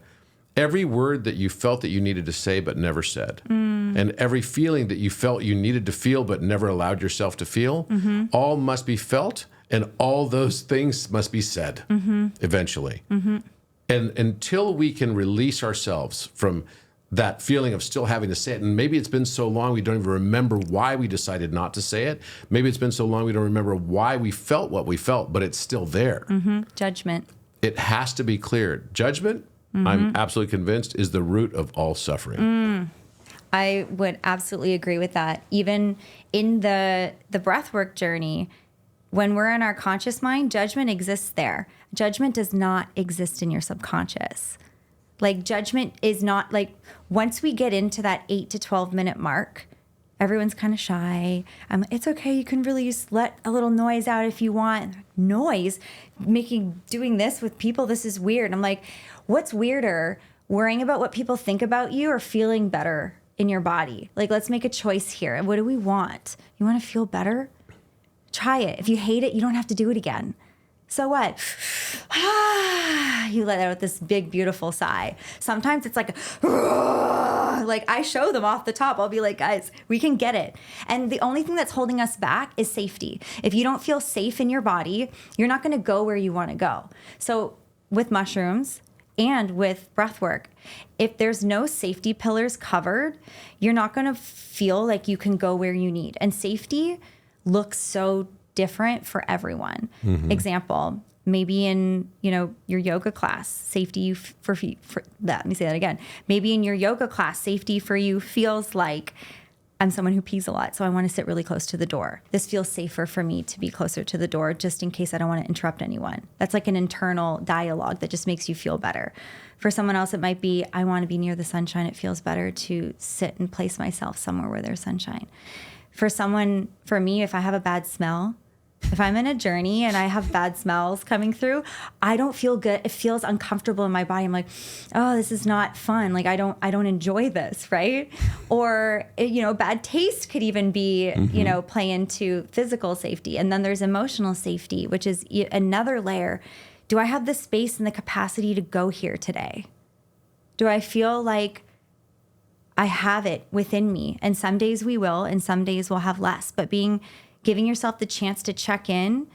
A: every word that you felt that you needed to say but never said, and every feeling that you felt you needed to feel but never allowed yourself to feel, all must be felt, and all those things must be said eventually. And until we can release ourselves from that feeling of still having to say it, and maybe it's been so long we don't even remember why we decided not to say it. Maybe it's been so long we don't remember why we felt what we felt, but it's still there.
B: Judgment.
A: It has to be cleared. Judgment, I'm absolutely convinced, is the root of all suffering.
B: I would absolutely agree with that. Even in the breathwork journey, when we're in our conscious mind, judgment exists there. Judgment does not exist in your subconscious. Like judgment is not like, once we get into that 8 to 12 minute mark, everyone's kind of shy. It's okay. You can release, let a little noise out if you want. Noise? Doing this with people, this is weird. I'm like, what's weirder? Worrying about what people think about you or feeling better in your body? Like, let's make a choice here. And what do we want? You want to feel better? Try it. If you hate it, you don't have to do it again. So what? You let out this big, beautiful sigh. Sometimes it's like I show them off the top. I'll be like, guys, we can get it. And the only thing that's holding us back is safety. If you don't feel safe in your body, you're not going to go where you want to go. So with mushrooms and with breath work, if there's no safety pillars covered, you're not going to feel like you can go where you need. And safety looks so different for everyone. Example, maybe in your yoga class, safety for that. Let me say that again. Maybe in your yoga class, safety for you feels like, I'm someone who pees a lot, so I want to sit really close to the door. This feels safer for me to be closer to the door just in case I don't want to interrupt anyone. That's like an internal dialogue that just makes you feel better. For someone else, it might be, I want to be near the sunshine. It feels better to sit and place myself somewhere where there's sunshine. For me, if I have a bad smell, If I'm in a journey and I have bad smells coming through, I don't feel good. It feels uncomfortable in my body. I'm like, oh, this is not fun. Like I don't enjoy this, right? Or bad taste could even be, play into physical safety. And then there's emotional safety, which is another layer. Do I have the space and the capacity to go here today? Do I feel like I have it within me? And some days we will, and some days we'll have less. But giving yourself the chance to check in,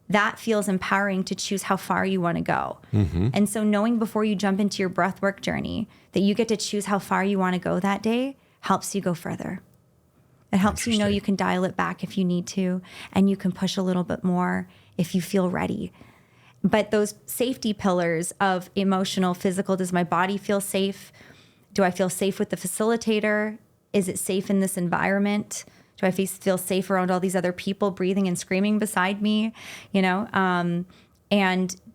B: that feels empowering to choose how far you want to go. And so knowing before you jump into your breathwork journey that you get to choose how far you want to go that day helps you go further. It helps you know you can dial it back if you need to, and you can push a little bit more if you feel ready. But those safety pillars of emotional, physical, does my body feel safe? Do I feel safe with the facilitator? Is it safe in this environment? Do I feel safe around all these other people breathing and screaming beside me? And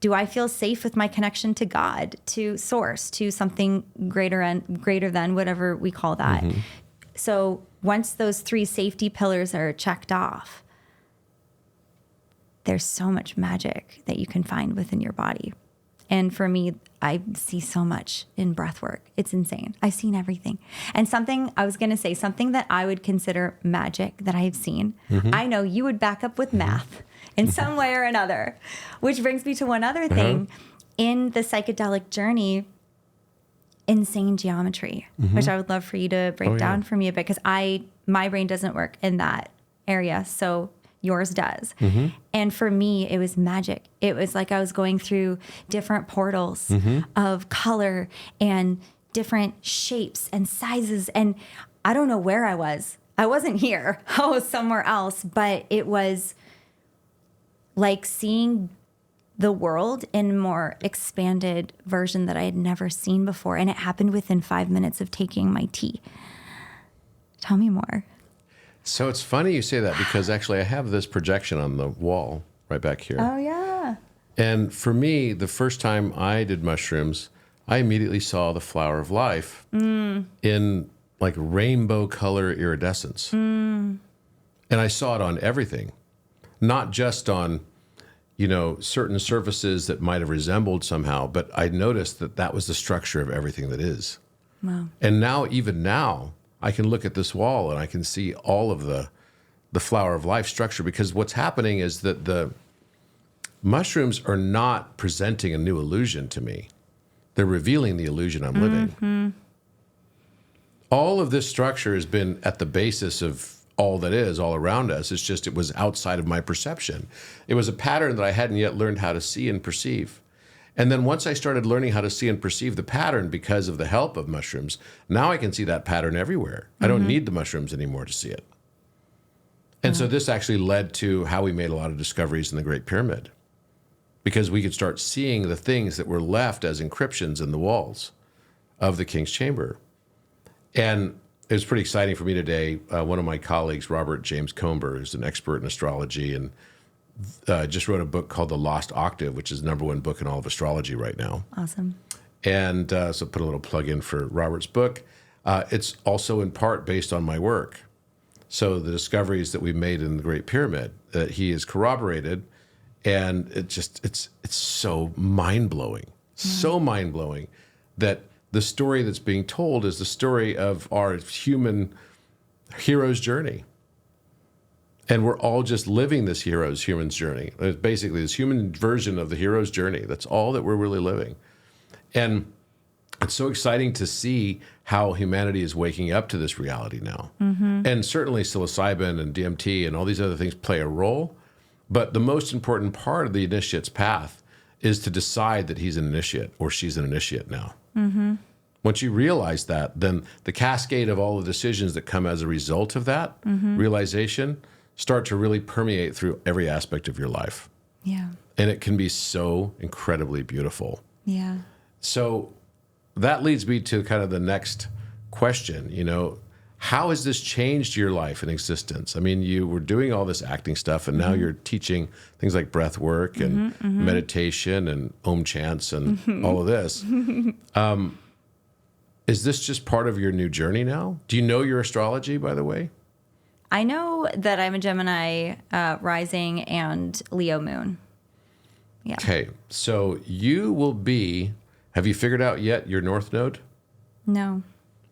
B: do I feel safe with my connection to God, to source, to something greater than whatever we call that? So once those 3 safety pillars are checked off, there's so much magic that you can find within your body. And for me, I see so much in breathwork. It's insane. I've seen everything. And something that I would consider magic that I've seen, I know you would back up with math in some way or another, which brings me to one other thing. In the psychedelic journey, insane geometry, which I would love for you to break down for me a bit, because my brain doesn't work in that area. So yours does. And for me, it was magic. It was like I was going through different portals of color and different shapes and sizes. And I don't know where I was. I wasn't here. I was somewhere else. But it was like seeing the world in a more expanded version that I had never seen before. And it happened within 5 minutes of taking my tea. Tell me more.
A: So it's funny you say that, because actually I have this projection on the wall right back here.
B: Oh, yeah.
A: And for me, the first time I did mushrooms, I immediately saw the flower of life in like rainbow color iridescence. And I saw it on everything, not just on, certain surfaces that might have resembled somehow, but I noticed that that was the structure of everything that is.
B: Wow.
A: And even now, I can look at this wall and I can see all of the flower of life structure, because what's happening is that the mushrooms are not presenting a new illusion to me. They're revealing the illusion I'm living. All of this structure has been at the basis of all that is all around us. It's just, it was outside of my perception. It was a pattern that I hadn't yet learned how to see and perceive. And then once I started learning how to see and perceive the pattern because of the help of mushrooms, now I can see that pattern everywhere. I don't need the mushrooms anymore to see it. And so this actually led to how we made a lot of discoveries in the Great Pyramid, because we could start seeing the things that were left as encryptions in the walls of the King's Chamber. And it was pretty exciting for me today. One of my colleagues, Robert James Comber, who's an expert in astrology, and just wrote a book called The Lost Octave, which is the #1 book in all of astrology right now.
B: Awesome.
A: And so put a little plug in for Robert's book. It's also in part based on my work. So the discoveries that we made in the Great Pyramid that he has corroborated, and it's so mind-blowing, so mind-blowing that the story that's being told is the story of our human hero's journey. And we're all just living this human's journey. It's basically this human version of the hero's journey. That's all that we're really living. And it's so exciting to see how humanity is waking up to this reality now. And certainly psilocybin and DMT and all these other things play a role. But the most important part of the initiate's path is to decide that he's an initiate or she's an initiate now. Once you realize that, then the cascade of all the decisions that come as a result of that realization start to really permeate through every aspect of your life.
B: Yeah.
A: And it can be so incredibly beautiful.
B: Yeah.
A: So that leads me to kind of the next question, how has this changed your life and existence? I mean, you were doing all this acting stuff, and now you're teaching things like breath work and meditation and Om chants and all of this. Is this just part of your new journey now? Do you know your astrology, by the way?
B: I know that I'm a Gemini rising and Leo moon. Yeah.
A: Okay, so you will be, have you figured out yet your North Node?
B: No.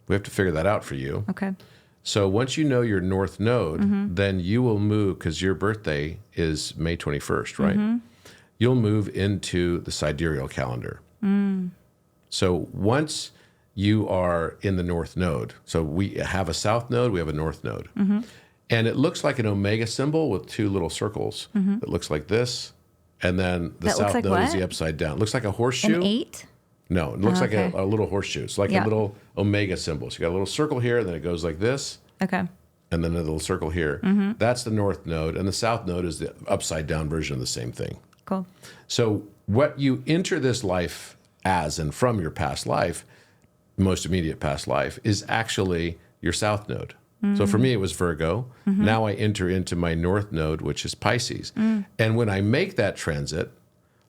A: We have to figure that out for you.
B: Okay.
A: So once you know your North Node,
B: Mm-hmm.
A: then you will move, because your birthday is May 21st, right?
B: Mm-hmm.
A: You'll move into the sidereal calendar. So once you are in the North Node, so we have a South Node, we have a North Node. And it looks like an omega symbol with two little circles. It looks like this. And then the
B: That looks
A: South
B: like
A: Node is
B: what?
A: the upside down. It looks like a horseshoe.
B: An 8?
A: No, it looks like
B: okay.
A: a little horseshoe. It's like
B: Yeah.
A: a little omega symbol. So you got a little circle here, and then it goes like this,
B: Okay.
A: and then a little circle here. That's the North Node, and the South Node is the upside down version of the same thing.
B: Cool.
A: So what you enter this life as and from your past life, most immediate past life, is actually your South Node. So for me, it was Virgo. Now I enter into my North Node, which is Pisces. And when I make that transit,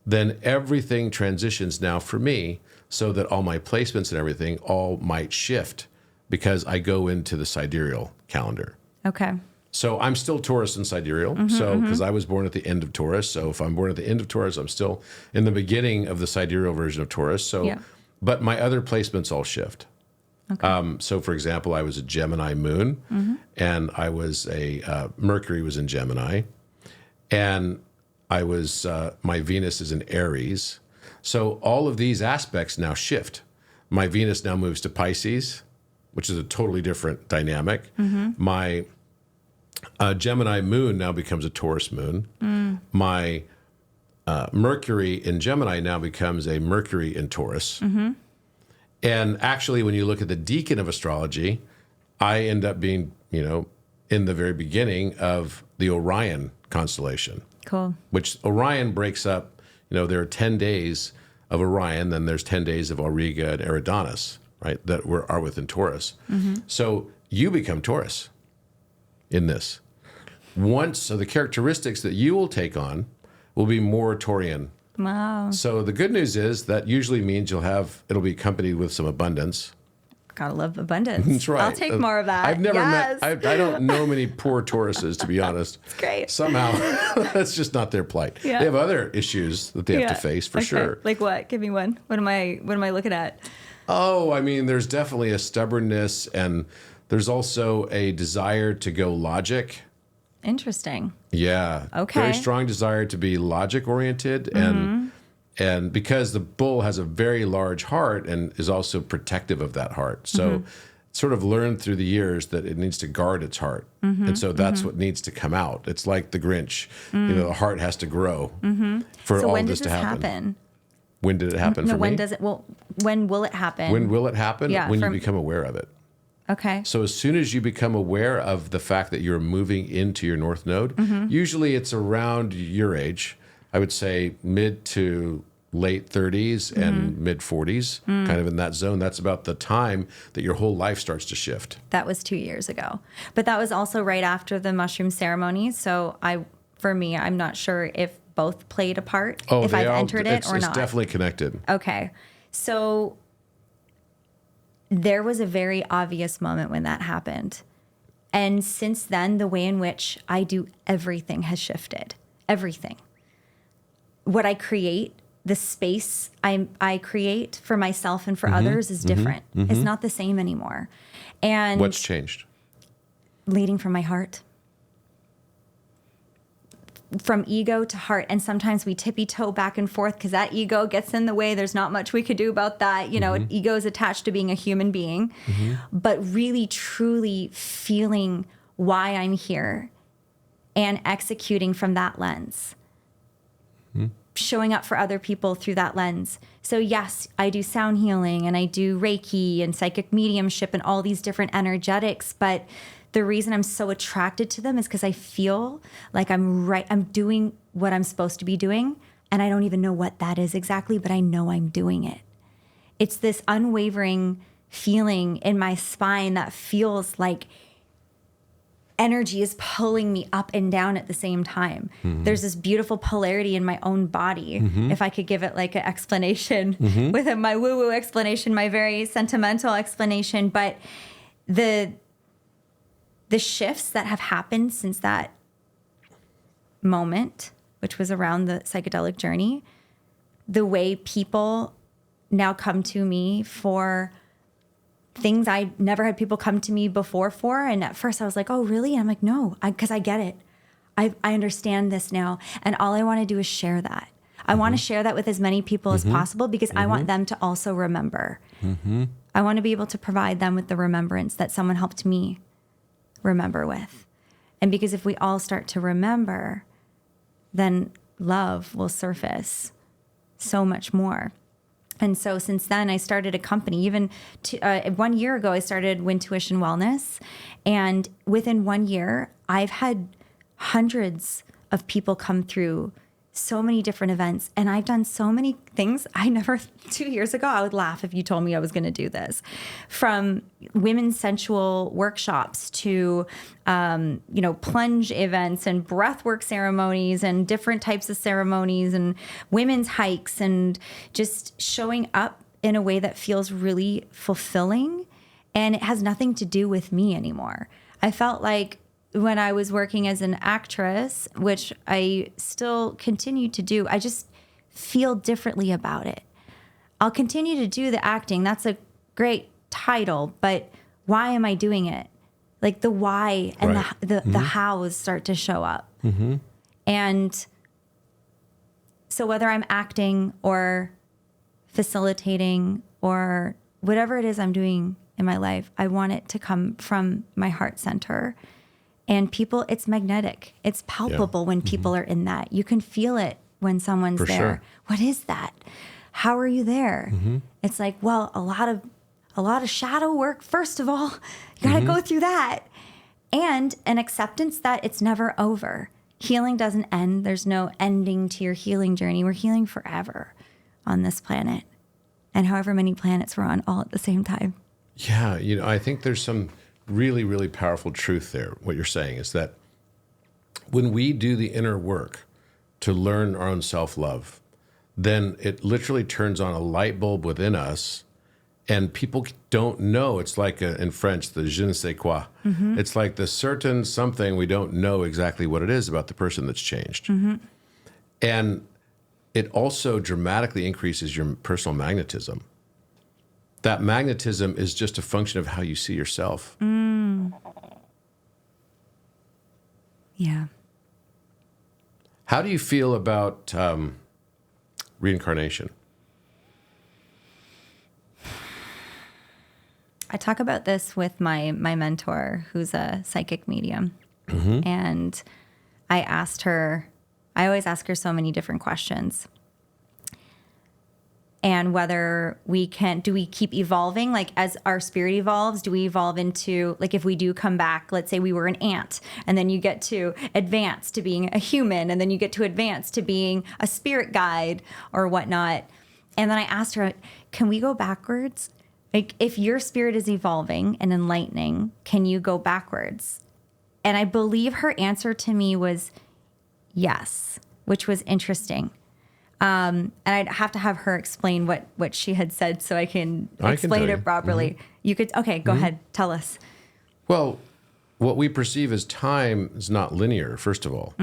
A: then everything transitions now for me, so that all my placements and everything all might shift, because I go into the sidereal calendar.
B: Okay.
A: So I'm still Taurus and sidereal. So because I was born at the end of Taurus. So if I'm born at the end of Taurus, I'm still in the beginning of the sidereal version of Taurus. So,
B: Yeah.
A: but my other placements all shift.
B: Okay.
A: So for example, I was a Gemini moon, and I was Mercury was in Gemini, and I was my Venus is in Aries. So all of these aspects now shift. My Venus now moves to Pisces, which is a totally different dynamic. My Gemini moon now becomes a Taurus moon. My Mercury in Gemini now becomes a Mercury in Taurus. And actually, when you look at the decan of astrology, I end up being, in the very beginning of the Orion constellation,
B: Cool.
A: which Orion breaks up. There are 10 days of Orion, then there's 10 days of Auriga and Eridanus, right, that are within Taurus. So you become Taurus in this. So the characteristics that you will take on will be more Taurian.
B: Wow.
A: So the good news is that usually means it'll be accompanied with some abundance.
B: Gotta love abundance.
A: That's right.
B: I'll take more of that.
A: I've never
B: Yes.
A: met, I don't know many poor Tauruses, to be honest.
B: It's great.
A: Somehow, that's just not their plight.
B: Yeah.
A: They have other issues that they have to face, for
B: Okay.
A: sure.
B: Like what? Give me one. What am I looking at?
A: Oh, I mean, there's definitely a stubbornness, and there's also a desire to go logic.
B: Interesting.
A: Yeah.
B: Okay.
A: Very strong desire to be logic oriented, and because the bull has a very large heart and is also protective of that heart. So it's sort of learned through the years that it needs to guard its heart. And so that's what needs to come out. It's like the Grinch. The heart has to grow for
B: So
A: all
B: when
A: this
B: does
A: to
B: this
A: happen.
B: happen?
A: When did it happen
B: No,
A: for
B: when
A: me?
B: does it? Well, when will it happen?
A: When will it happen?
B: Yeah,
A: When you
B: from-
A: become aware of it.
B: Okay.
A: So as soon as you become aware of the fact that you're moving into your North Node, usually it's around your age. I would say mid to late 30s and mid 40s, kind of in that zone. That's about the time that your whole life starts to shift.
B: That was 2 years ago. But that was also right after the mushroom ceremony. So for me, I'm not sure if both played a part, if I've entered it or
A: it's
B: not.
A: definitely connected.
B: Okay. So there was a very obvious moment when that happened. And since then, the way in which I do everything has shifted. Everything. What I create, the space I create for myself and for others is different. It's not the same anymore. And
A: What's changed?
B: leading from my heart. From ego to heart. And sometimes we tippy toe back and forth because that ego gets in the way. There's not much we could do about that. Ego is attached to being a human being. But really, truly feeling why I'm here and executing from that lens. Showing up for other people through that lens. So yes, I do sound healing and I do Reiki and psychic mediumship and all these different energetics, but the reason I'm so attracted to them is because I feel like I'm doing what I'm supposed to be doing, and I don't even know what that is exactly, but I know I'm doing it. It's this unwavering feeling in my spine that feels like energy is pulling me up and down at the same time. There's this beautiful polarity in my own body. If I could give it like an explanation with my woo-woo explanation, my very sentimental explanation, but the shifts that have happened since that moment, which was around the psychedelic journey, the way people now come to me for things I never had people come to me before for. And at first I was like, oh, really? And I'm like, no, because I get it. I understand this now. And all I want to do is share that. I want to share that with as many people as possible because I want them to also remember. I want to be able to provide them with the remembrance that someone helped me remember with. And because if we all start to remember, then love will surface so much more. And so since then, I started a company. Even 1 year ago, I started Wintuition Wellness. And within 1 year, I've had hundreds of people come through so many different events. And I've done so many things. 2 years ago, I would laugh if you told me I was going to do this. From women's sensual workshops to, plunge events and breathwork ceremonies and different types of ceremonies and women's hikes and just showing up in a way that feels really fulfilling. And it has nothing to do with me anymore. I felt like when I was working as an actress, which I still continue to do, I just feel differently about it. I'll continue to do the acting. That's a great title, but why am I doing it? Like the why and the hows start to show up. And so whether I'm acting or facilitating or whatever it is I'm doing in my life, I want it to come from my heart center. And people, it's magnetic. It's palpable when people are in that. You can feel it when someone's there.
A: Sure.
B: What is that? How are you there? It's like, well, a lot of shadow work. First of all, you got to go through that. And an acceptance that it's never over. Healing doesn't end. There's no ending to your healing journey. We're healing forever on this planet. And however many planets we're on all at the same time.
A: Yeah, I think there's some really, really powerful truth there. What you're saying is that when we do the inner work to learn our own self-love, then it literally turns on a light bulb within us, and people don't know. It's like in French, the je ne sais quoi. It's like the certain something we don't know exactly what it is about the person that's changed. And it also dramatically increases your personal magnetism. That magnetism is just a function of how you see yourself.
B: Yeah.
A: How do you feel about reincarnation?
B: I talk about this with my mentor, who's a psychic medium. And I always ask her so many different questions. And whether do we keep evolving? Like as our spirit evolves, do we evolve into, like if we do come back, let's say we were an ant, and then you get to advance to being a human, and then you get to advance to being a spirit guide or whatnot. And then I asked her, can we go backwards? Like if your spirit is evolving and enlightening, can you go backwards? And I believe her answer to me was yes, which was interesting. And I'd have to have her explain what she had said so I can explain it properly. You could, okay, go ahead, tell us.
A: Well, what we perceive as time is not linear, first of all.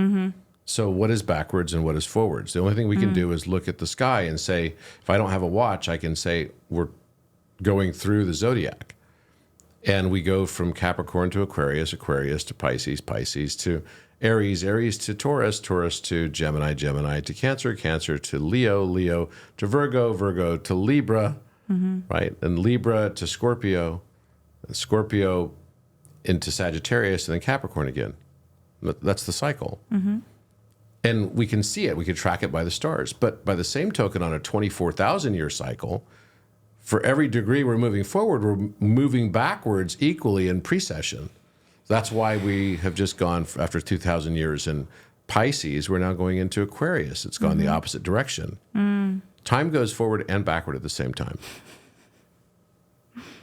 A: So what is backwards and what is forwards? The only thing we can do is look at the sky and say, if I don't have a watch, I can say we're going through the zodiac. And we go from Capricorn to Aquarius, Aquarius to Pisces, Pisces to Aries, Aries to Taurus, Taurus to Gemini, Gemini to Cancer, Cancer to Leo, Leo to Virgo, Virgo to Libra, right? And Libra to Scorpio, Scorpio into Sagittarius, and then Capricorn again. That's the cycle. And we can see it. We can track it by the stars. But by the same token, on a 24,000-year cycle, for every degree we're moving forward, we're moving backwards equally in precession. That's why we have just gone, after 2,000 years in Pisces, we're now going into Aquarius. It's gone the opposite direction. Time goes forward and backward at the same time.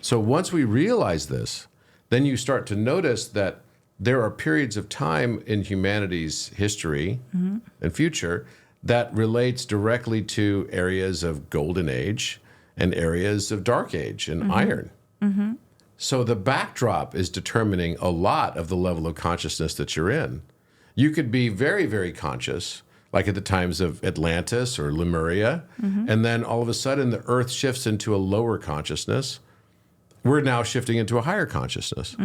A: So once we realize this, then you start to notice that there are periods of time in humanity's history and future that relates directly to areas of golden age and areas of dark age and iron. So the backdrop is determining a lot of the level of consciousness that you're in. You could be very, very conscious, like at the times of Atlantis or Lemuria, and then all of a sudden the earth shifts into a lower consciousness. We're now shifting into a higher consciousness.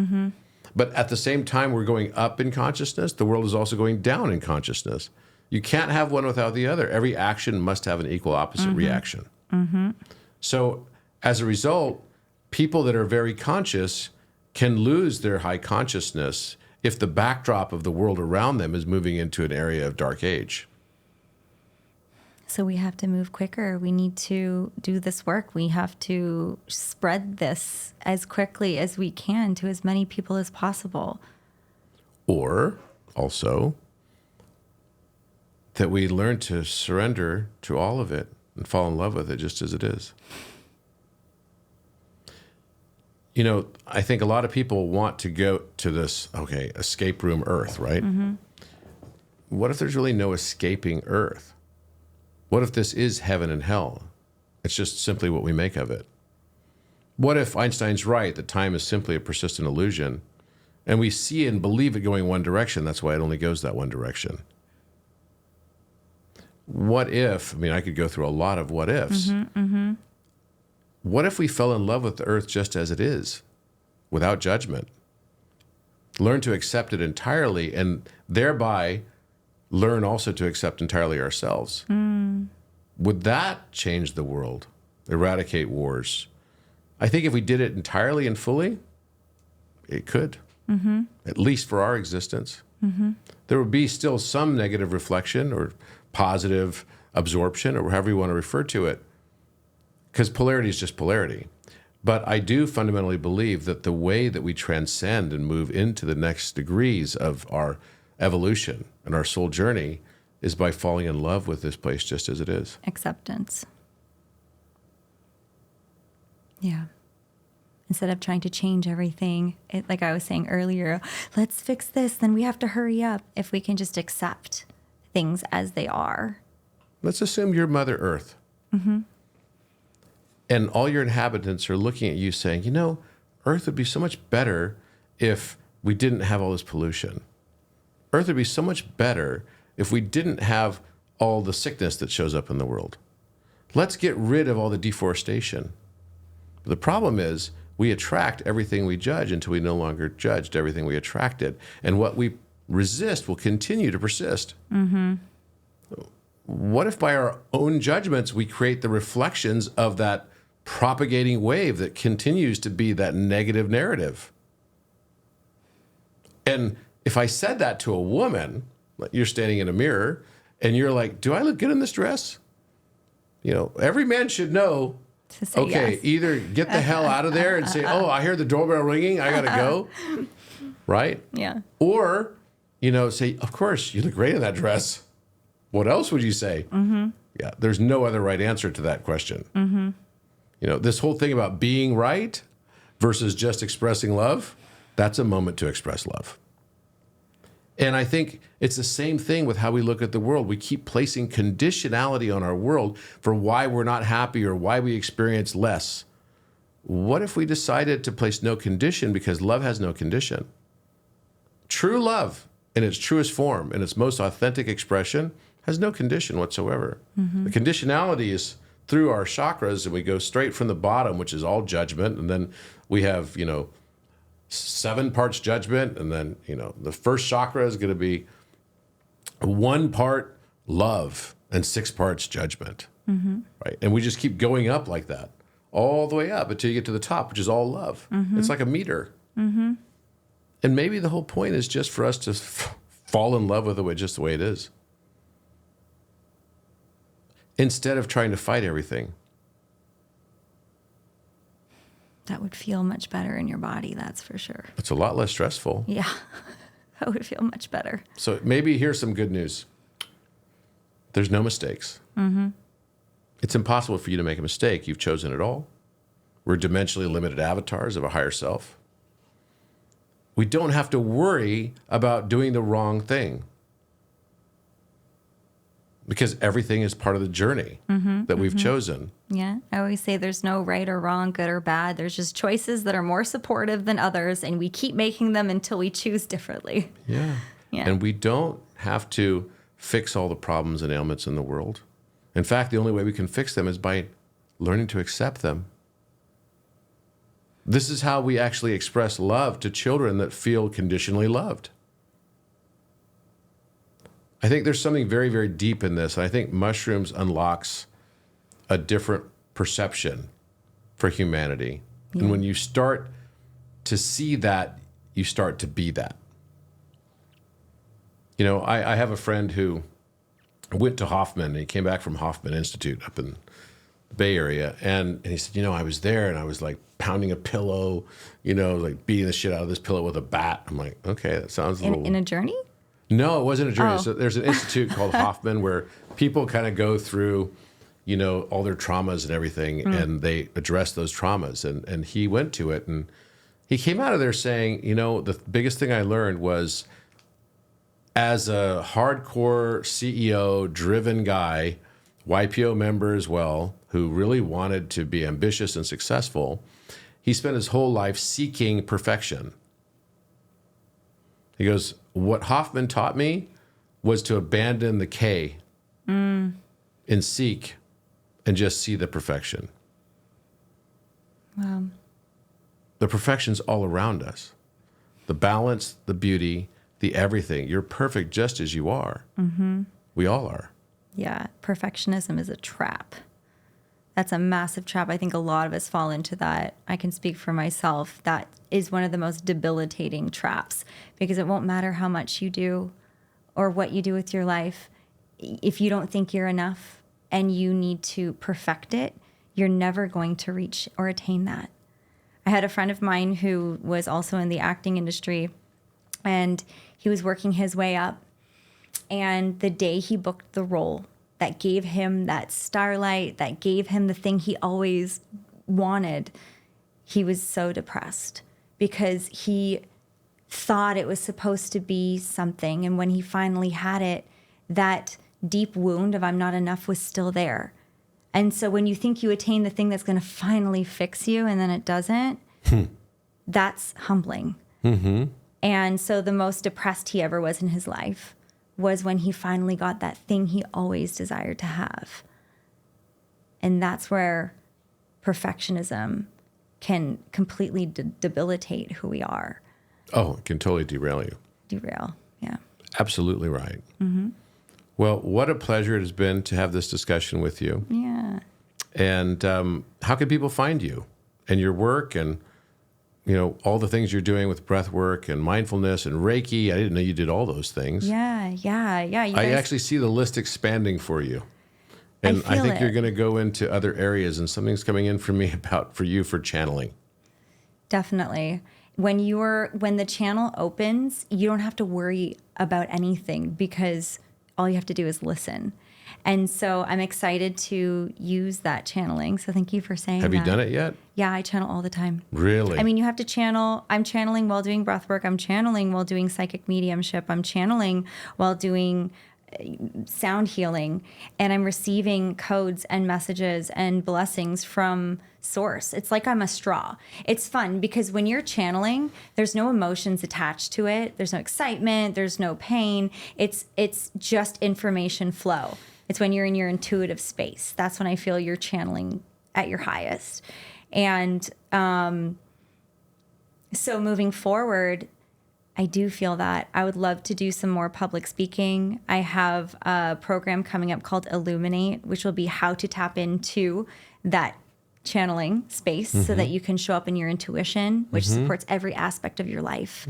A: But at the same time we're going up in consciousness, the world is also going down in consciousness. You can't have one without the other. Every action must have an equal opposite reaction. So as a result, people that are very conscious can lose their high consciousness if the backdrop of the world around them is moving into an area of dark age.
B: So we have to move quicker. We need to do this work. We have to spread this as quickly as we can to as many people as possible.
A: Or also that we learn to surrender to all of it and fall in love with it just as it is. You know, I think a lot of people want to go to this, escape room Earth, right? What if there's really no escaping Earth? What if this is heaven and hell? It's just simply what we make of it. What if Einstein's right that time is simply a persistent illusion, and we see and believe it going one direction, that's why it only goes that one direction? What if, I could go through a lot of what ifs. What if we fell in love with the earth just as it is, without judgment? Learn to accept it entirely, and thereby learn also to accept entirely ourselves. Would that change the world, eradicate wars? I think if we did it entirely and fully, it could, at least for our existence. There would be still some negative reflection or positive absorption, or however you want to refer to it, because polarity is just polarity. But I do fundamentally believe that the way that we transcend and move into the next degrees of our evolution and our soul journey is by falling in love with this place just as it is.
B: Acceptance. Yeah. Instead of trying to change everything, like I was saying earlier, let's fix this, then we have to hurry up. If we can just accept things as they are.
A: Let's assume you're Mother Earth. And all your inhabitants are looking at you saying, you know, Earth would be so much better if we didn't have all this pollution. Earth would be so much better if we didn't have all the sickness that shows up in the world. Let's get rid of all the deforestation. But the problem is we attract everything we judge until we no longer judged everything we attracted. And what we resist will continue to persist. What if by our own judgments we create the reflections of that propagating wave that continues to be that negative narrative? And if I said that to a woman, like you're standing in a mirror and you're like, do I look good in this dress? You know, every man should know, okay, yes. Either get the hell out of there and say, oh, I hear the doorbell ringing, I gotta go, right?
B: Yeah.
A: Or, you know, say, of course, you look great in that dress. What else would you say? Yeah, there's no other right answer to that question. You know, this whole thing about being right versus just expressing love, that's a moment to express love. And I think it's the same thing with how we look at the world. We keep placing conditionality on our world for why we're not happy or why we experience less. What if we decided to place no condition, because love has no condition? True love in its truest form, in its most authentic expression, has no condition whatsoever. The conditionality is through our chakras, and we go straight from the bottom, which is all judgment, and then we have, you know, 7 parts judgment, and then, you know, the first chakra is going to be 1 part love and 6 parts judgment, right? And we just keep going up like that, all the way up until you get to the top, which is all love. It's like a meter. And maybe the whole point is just for us to fall in love with it just the way it is, instead of trying to fight everything.
B: That would feel much better in your body, that's for sure.
A: It's a lot less stressful.
B: Yeah, that would feel much better.
A: So maybe here's some good news. There's no mistakes. It's impossible for you to make a mistake. You've chosen it all. We're dimensionally limited avatars of a higher self. We don't have to worry about doing the wrong thing. because everything is part of the journey that we've chosen.
B: Yeah. I always say there's no right or wrong, good or bad. There's just choices that are more supportive than others, and we keep making them until we choose differently.
A: Yeah.
B: Yeah.
A: And we don't have to fix all the problems and ailments in the world. In fact, the only way we can fix them is by learning to accept them. This is how we actually express love to children that feel conditionally loved. I think there's something very, very deep in this. I think mushrooms unlocks a different perception for humanity. Yeah. And when you start to see that, you start to be that. You know, I have a friend who went to Hoffman, and he came back from Hoffman Institute up in the Bay Area. And he said, you know, I was there and I was like pounding a pillow, you know, like beating the shit out of this pillow with a bat. I'm like, okay, that sounds a little...
B: In a journey?
A: No, it wasn't a journey.
B: Oh.
A: So there's an institute called Hoffman where people kind of go through, you know, all their traumas and everything, and they address those traumas. And he went to it, and he came out of there saying, you know, the biggest thing I learned was, as a hardcore CEO driven guy, YPO member as well, who really wanted to be ambitious and successful, he spent his whole life seeking perfection. He goes, what Hoffman taught me was to abandon the K and seek and just see the perfection.
B: Wow.
A: The perfection's all around us. The balance, the beauty, the everything. You're perfect just as you are. Mm-hmm. We all are.
B: Yeah. Perfectionism is a trap. That's a massive trap. I think a lot of us fall into that. I can speak for myself. That is one of the most debilitating traps, because it won't matter how much you do or what you do with your life. If you don't think you're enough and you need to perfect it, you're never going to reach or attain that. I had a friend of mine who was also in the acting industry, and he was working his way up. And the day he booked the role that gave him that starlight, that gave him the thing he always wanted, he was so depressed because he thought it was supposed to be something. And when he finally had it, that deep wound of I'm not enough was still there. And so when you think you attain the thing that's going to finally fix you and then it doesn't, that's humbling. Mm-hmm. And so the most depressed he ever was in his life was when he finally got that thing he always desired to have. And that's where perfectionism can completely debilitate who we are.
A: Oh, it can totally derail you.
B: Derail, yeah.
A: Absolutely right. Mm-hmm. Well, what a pleasure it has been to have this discussion with you.
B: Yeah.
A: And how can people find you and your work and, you know, all the things you're doing with breathwork and mindfulness and Reiki? I didn't know you did all those things.
B: Yeah.
A: I actually see the list expanding for you. And I think you're going to go into other areas, and something's coming in for me for you for channeling.
B: Definitely. When the channel opens, you don't have to worry about anything because all you have to do is listen. And so I'm excited to use that channeling. So thank you for saying that.
A: Have you done it yet?
B: Yeah, I channel all the time.
A: Really?
B: I mean, you have to channel. I'm channeling while doing breathwork. I'm channeling while doing psychic mediumship. I'm channeling while doing sound healing. And I'm receiving codes and messages and blessings from source. It's like I'm a straw. It's fun because when you're channeling, there's no emotions attached to it. There's no excitement. There's no pain. It's just information flow. It's when you're in your intuitive space. That's when I feel you're channeling at your highest. And so moving forward, I do feel that. I would love to do some more public speaking. I have a program coming up called Illuminate, which will be how to tap into that channeling space so that you can show up in your intuition, which supports every aspect of your life.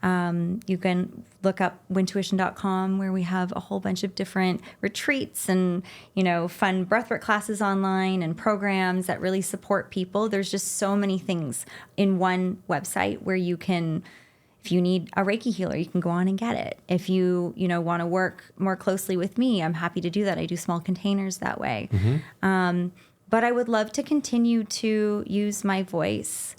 B: You can look up wintuition.com, where we have a whole bunch of different retreats and, you know, fun breathwork classes online and programs that really support people. There's just so many things in one website where you can, if you need a Reiki healer, you can go on and get it. If you want to work more closely with me, I'm happy to do that. I do small containers that way. But I would love to continue to use my voice,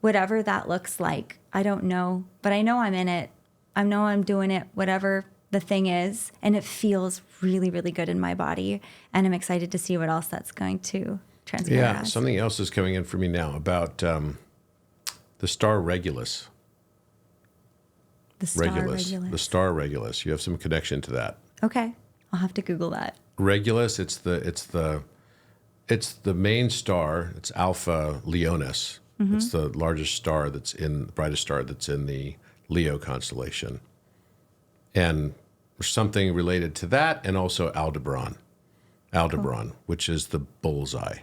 B: whatever that looks like. I don't know, but I know I'm in it. I know I'm doing it, whatever the thing is, and it feels really, really good in my body. And I'm excited to see what else that's going to transform.
A: Yeah, something else is coming in for me now about the star Regulus.
B: The star Regulus.
A: The star Regulus. You have some connection to that.
B: Okay, I'll have to Google that.
A: Regulus. It's the main star. It's Alpha Leonis. It's the largest star brightest star that's in the Leo constellation. And something related to that, and also Aldebaran, which is the bullseye.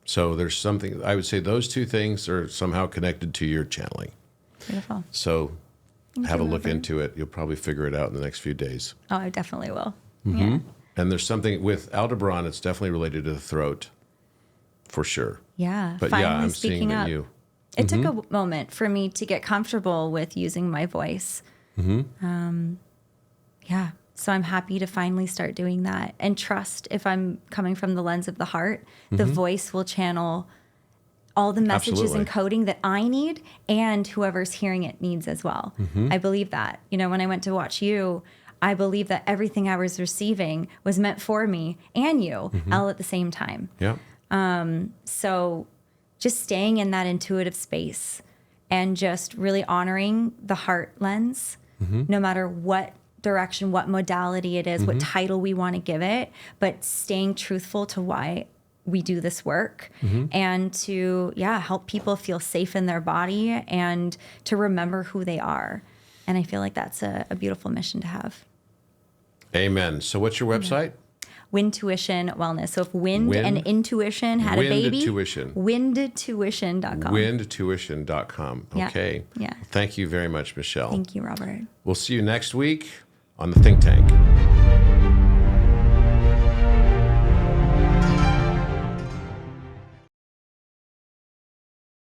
A: So there's something, I would say those two things are somehow connected to your channeling.
B: Beautiful.
A: So have a look into it. You'll probably figure it out in the next few days.
B: Oh, I definitely will. Yeah.
A: And there's something with Aldebaran, it's definitely related to the throat, for sure.
B: Yeah.
A: But
B: finally
A: I'm
B: speaking
A: seeing that
B: up.
A: you.
B: It took a moment for me to get comfortable with using my voice. Yeah. So I'm happy to finally start doing that and trust, if I'm coming from the lens of the heart, the voice will channel all the messages
A: Absolutely.
B: and coding that I need and whoever's hearing it needs as well. I believe that. You know, when I went to watch you, I believe that everything I was receiving was meant for me and you all at the same time.
A: Yeah.
B: So just staying in that intuitive space and just really honoring the heart lens, no matter what direction, what modality it is, what title we want to give it, but staying truthful to why we do this work and to, help people feel safe in their body and to remember who they are. And I feel like that's a beautiful mission to have.
A: Amen. So what's your website?
B: Windtuition Wellness. So if wind and intuition had a baby,
A: Windtuition.
B: Windtuition.com.
A: Windtuition.com. Okay.
B: Yeah.
A: Thank you very much, Michelle.
B: Thank you, Robert.
A: We'll see you next week on the Think Tank.